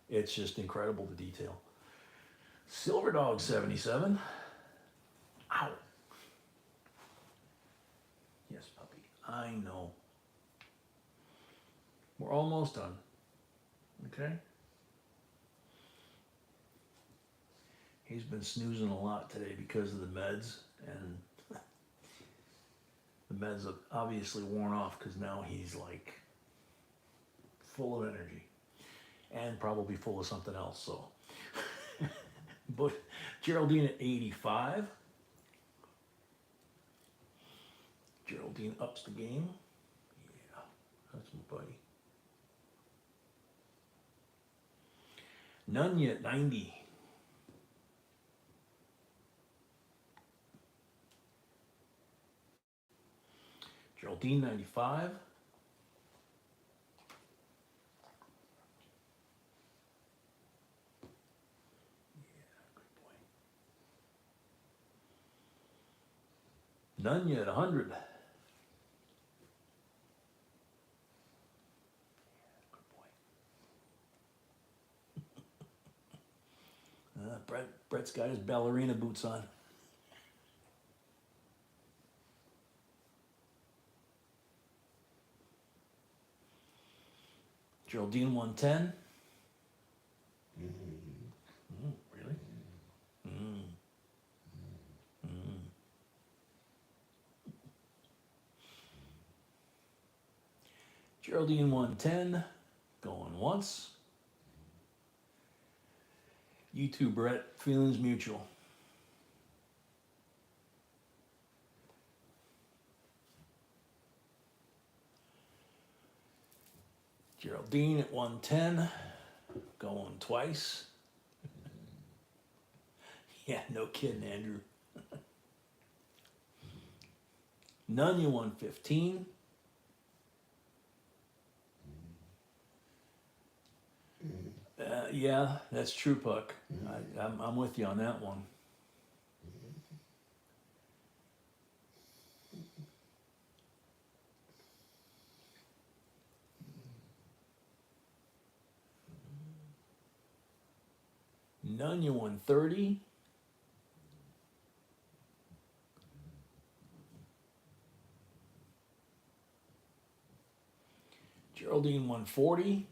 it's just incredible, the detail. Silver Dog 77. Ow. Yes, puppy. I know. We're almost done. Okay? He's been snoozing a lot today because of the meds, and the meds have obviously worn off because now he's like full of energy and probably full of something else. So, but Geraldine at 85. Geraldine ups the game. Yeah, that's my buddy. Nunya at 90. Geraldine 95. Nunya at 100. Brett's got his ballerina boots on. Geraldine 110. Really? Geraldine 110. Going once. You too, Brett. Feelings mutual. Geraldine at 110, going twice. Yeah, no kidding, Andrew. None, you 115. Yeah, that's true, Puck. I'm with you on that one. None, you 130. Geraldine 140.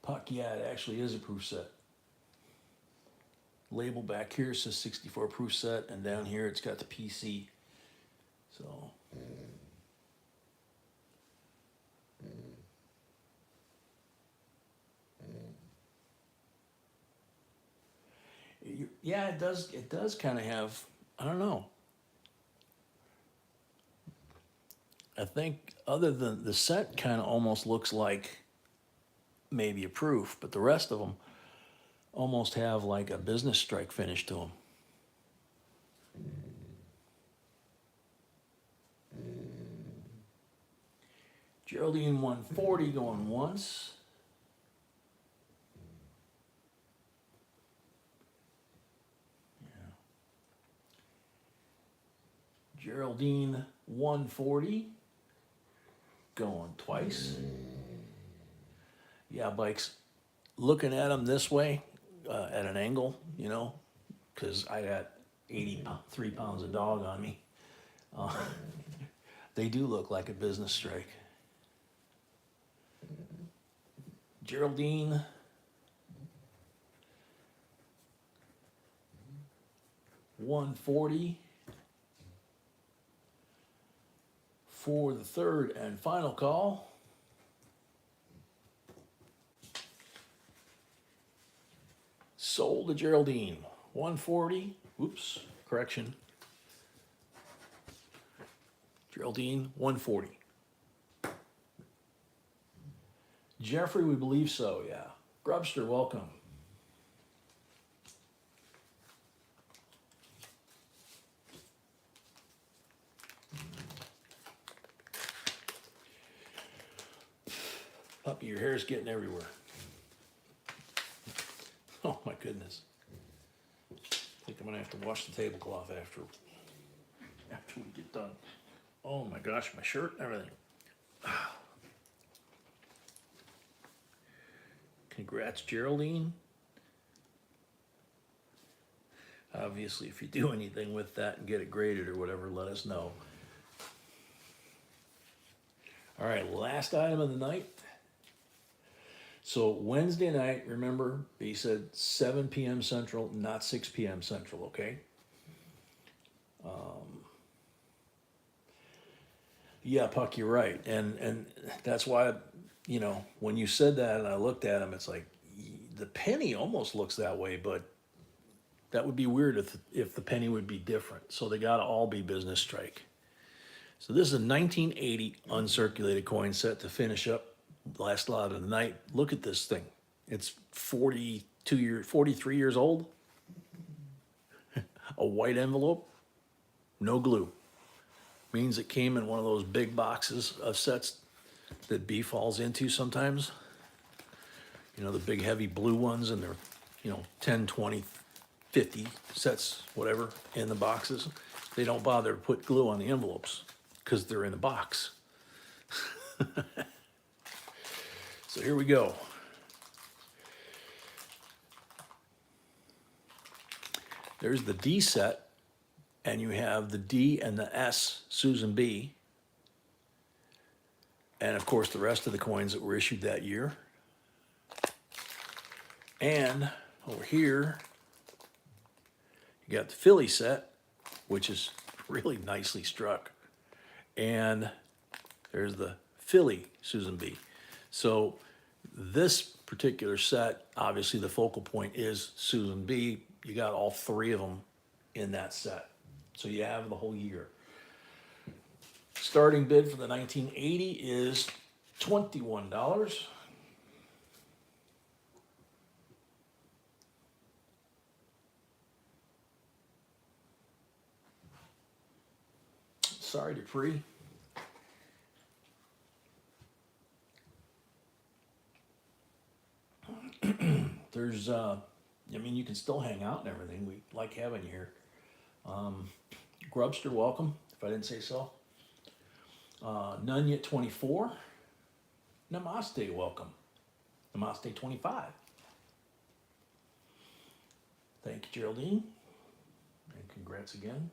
Puck, yeah, it actually is a proof set. Label back here says 64 proof set, and down here it's got the PC. So. Yeah, it does. It does kind of have. I don't know. I think other than the set, kind of almost looks like maybe a proof, but the rest of them almost have like a business strike finish to them. Geraldine 140 going once. Geraldine 140 going twice. Yeah, bikes. Looking at them this way at an angle, you know, because I got 83 pounds of dog on me. They do look like a business strike. Geraldine. $140 for the third and final call. Sold to Geraldine. 140. Oops, correction. Geraldine, 140. Jeffrey, we believe so, yeah. Grubster, welcome. Puppy, your hair's getting everywhere. Oh my goodness. I think I'm gonna have to wash the tablecloth after we get done. Oh my gosh, my shirt and everything. Congrats, Geraldine. Obviously, if you do anything with that and get it graded or whatever, let us know. All right, last item of the night. So Wednesday night, remember, he said 7 p.m. Central, not 6 p.m. Central, okay? Yeah, Puck, you're right. And that's why, you know, when you said that and I looked at him, it's like, the penny almost looks that way, but that would be weird if the penny would be different. So they got to all be business strike. So this is a 1980 uncirculated coin set to finish up the last lot of the night. Look at this thing. It's 43 years old. A white envelope, no glue. Means it came in one of those big boxes of sets that B falls into sometimes. You know, the big heavy blue ones, and they're, you know, 10, 20, 50 sets, whatever, in the boxes. They don't bother to put glue on the envelopes because they're in the box. So here we go. There's the D set, and you have the D and the S, Susan B. And of course the rest of the coins that were issued that year. And over here, you got the Philly set, which is really nicely struck. And there's the Philly Susan B. So this particular set, obviously the focal point is Susan B. You got all three of them in that set. So you have the whole year. Starting bid for the 1980 is $21. Sorry, Dupree. There's, I mean, you can still hang out and everything. We like having you here. Grubster, welcome, if I didn't say so. Nunya 24. Namaste, welcome. Namaste 25. Thank you, Geraldine. And congrats again.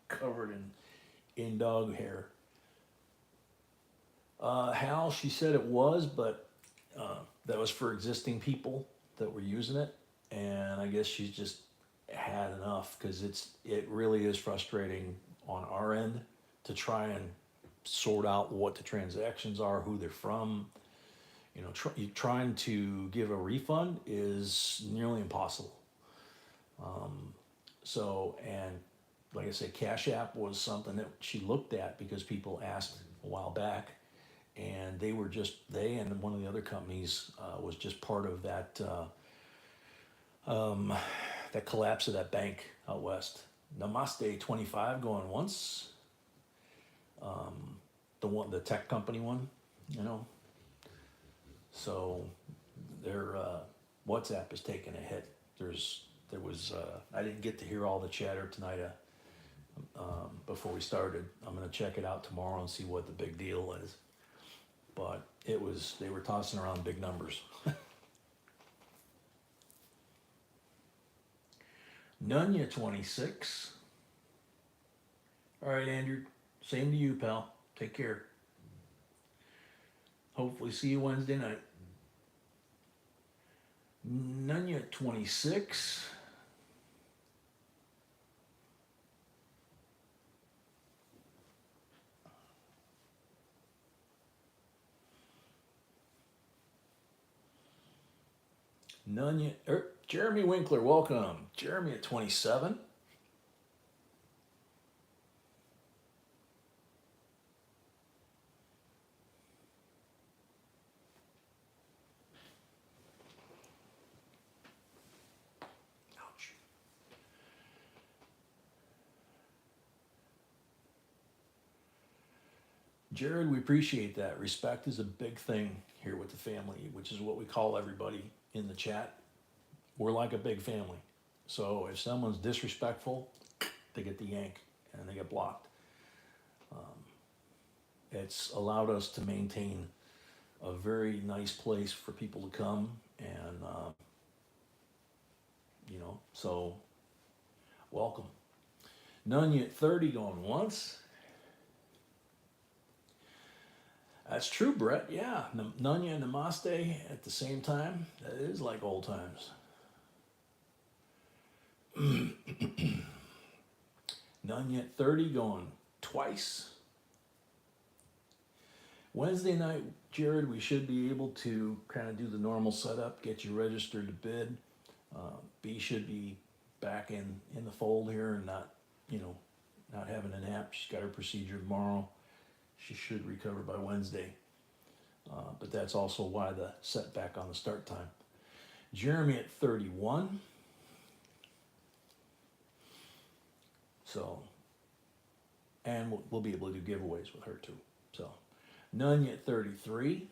Covered in dog hair. Hal, she said it was, but that was for existing people that were using it. And I guess she's just had enough because it really is frustrating on our end to try and sort out what the transactions are, who they're from. You know, trying to give a refund is nearly impossible. So, and like I said, Cash App was something that she looked at because people asked a while back, and they and one of the other companies was just part of that that collapse of that bank out west. Namaste 25 going once. The tech company one, you know. So their WhatsApp is taking a hit. There was I didn't get to hear all the chatter tonight before we started. I'm gonna check it out tomorrow and see what the big deal is. But they were tossing around big numbers. Nunya 26. All right, Andrew. Same to you, pal. Take care. Hopefully see you Wednesday night. Nunya 26. Jeremy Winkler, welcome. Jeremy at 27. Ouch. Jared, we appreciate that. Respect is a big thing here with the family, which is what we call everybody in the chat. We're like a big family. So if someone's disrespectful, they get the yank and they get blocked. It's allowed us to maintain a very nice place for people to come and, so welcome. Nunya at 30 going once. That's true, Brett. Yeah, Nunya and Namaste at the same time. That is like old times. Nunya at 30 going twice. Wednesday night, Jared, we should be able to kind of do the normal setup, get you registered to bid. B should be back in the fold here and not having a nap. She's got her procedure tomorrow. She should recover by Wednesday. But that's also why the setback on the start time. Jeremy at 31. So, and we'll be able to do giveaways with her too. So, Nunya at 33.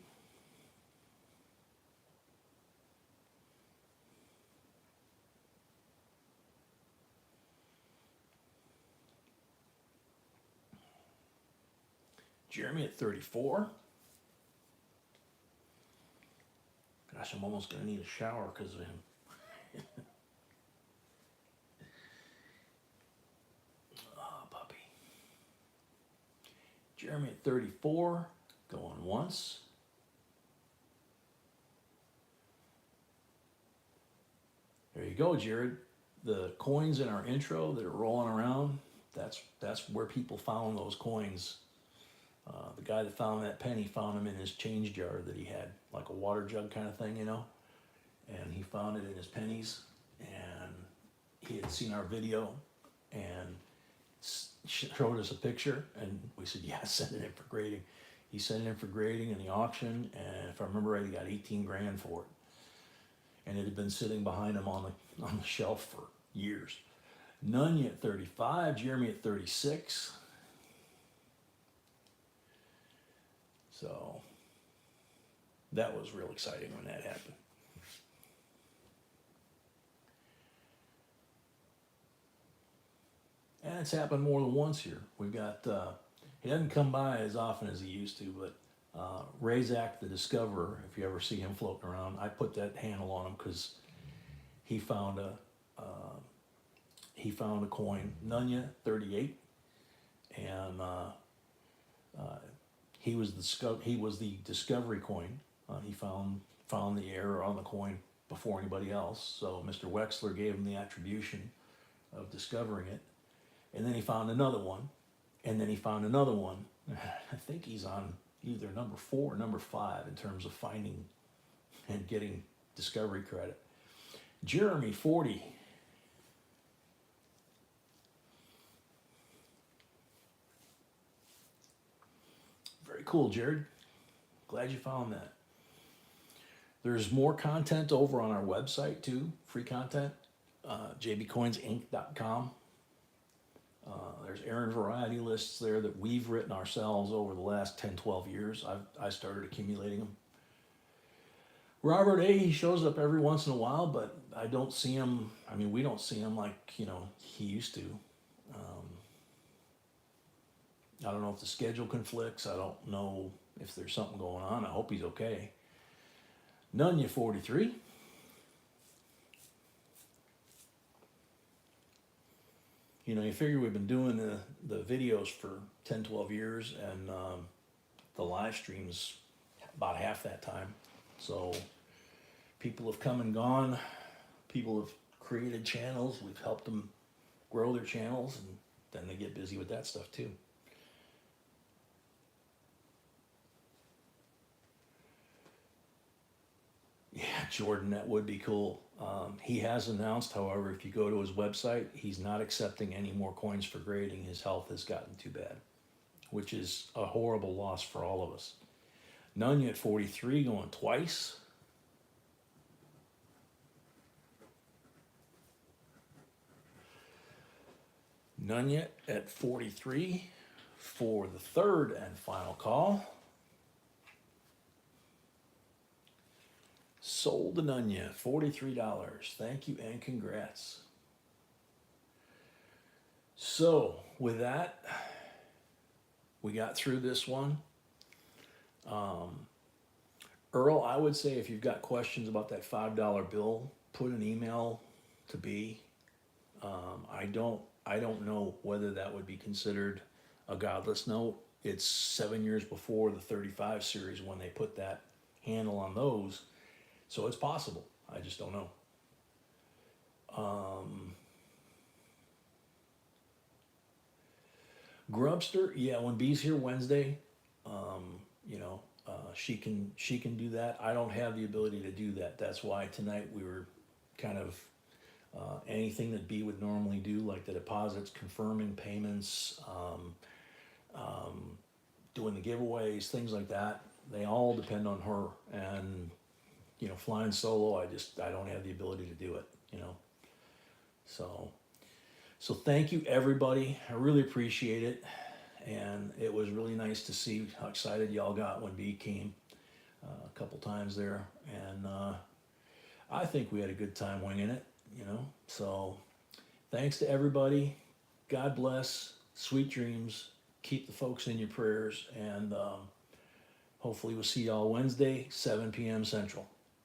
Jeremy at 34. Gosh, I'm almost going to need a shower because of him. Oh, puppy. Jeremy at 34. Going once. There you go, Jared. The coins in our intro that are rolling around, that's where people found those coins. The guy that found that penny found them in his change jar that he had, like a water jug kind of thing, and he found it in his pennies, and he had seen our video and showed us a picture, and we said, yeah, send it in for grading. He sent it in for grading in the auction, and if I remember right, he got 18 grand for it. And it had been sitting behind him on the shelf for years. Nunya at 35, Jeremy at 36. So that was real exciting when that happened. And it's happened more than once here. We've got, he doesn't come by as often as he used to, but Razak the Discoverer, if you ever see him floating around, I put that handle on him because he found a coin, Nunya 38, and he was the discovery coin. He found the error on the coin before anybody else. So Mr. Wexler gave him the attribution of discovering it. And then he found another one, and then he found another one. I think he's on either number 4 or number 5 in terms of finding and getting discovery credit. Jeremy, 40. Very cool, Jared. Glad you found that. There's more content over on our website too, free content, jbcoinsinc.com. There's errand variety lists there that we've written ourselves over the last 10, 12 years. I started accumulating them. Robert A., he shows up every once in a while, but I don't see him. I mean, we don't see him like, he used to. I don't know if the schedule conflicts. I don't know if there's something going on. I hope he's okay. Nunya, 43. You figure we've been doing the videos for 10, 12 years, and the live streams about half that time. So people have come and gone. People have created channels. We've helped them grow their channels, and then they get busy with that stuff too. Yeah, Jordan, that would be cool. He has announced, however, if you go to his website, he's not accepting any more coins for grading. His health has gotten too bad, which is a horrible loss for all of us. Nunya at 43 going twice. Nunya at 43 for the third and final call. Sold the Nunya, $43. Thank you and congrats. So with that, we got through this one. Earl, I would say if you've got questions about that $5 bill, put an email to B. I don't know whether that would be considered a godless note. It's 7 years before the 35 series when they put that handle on those. So it's possible. I just don't know. Grubster, yeah, when B's here Wednesday, she can do that. I don't have the ability to do that. That's why tonight we were kind of anything that B would normally do, like the deposits, confirming payments, doing the giveaways, things like that. They all depend on her, and flying solo, I don't have the ability to do it. So thank you everybody. I really appreciate it, and it was really nice to see how excited y'all got when B came a couple times there, and I think we had a good time winging it. So thanks to everybody. God bless. Sweet dreams. Keep the folks in your prayers, and hopefully we'll see y'all Wednesday, 7 p.m. Central.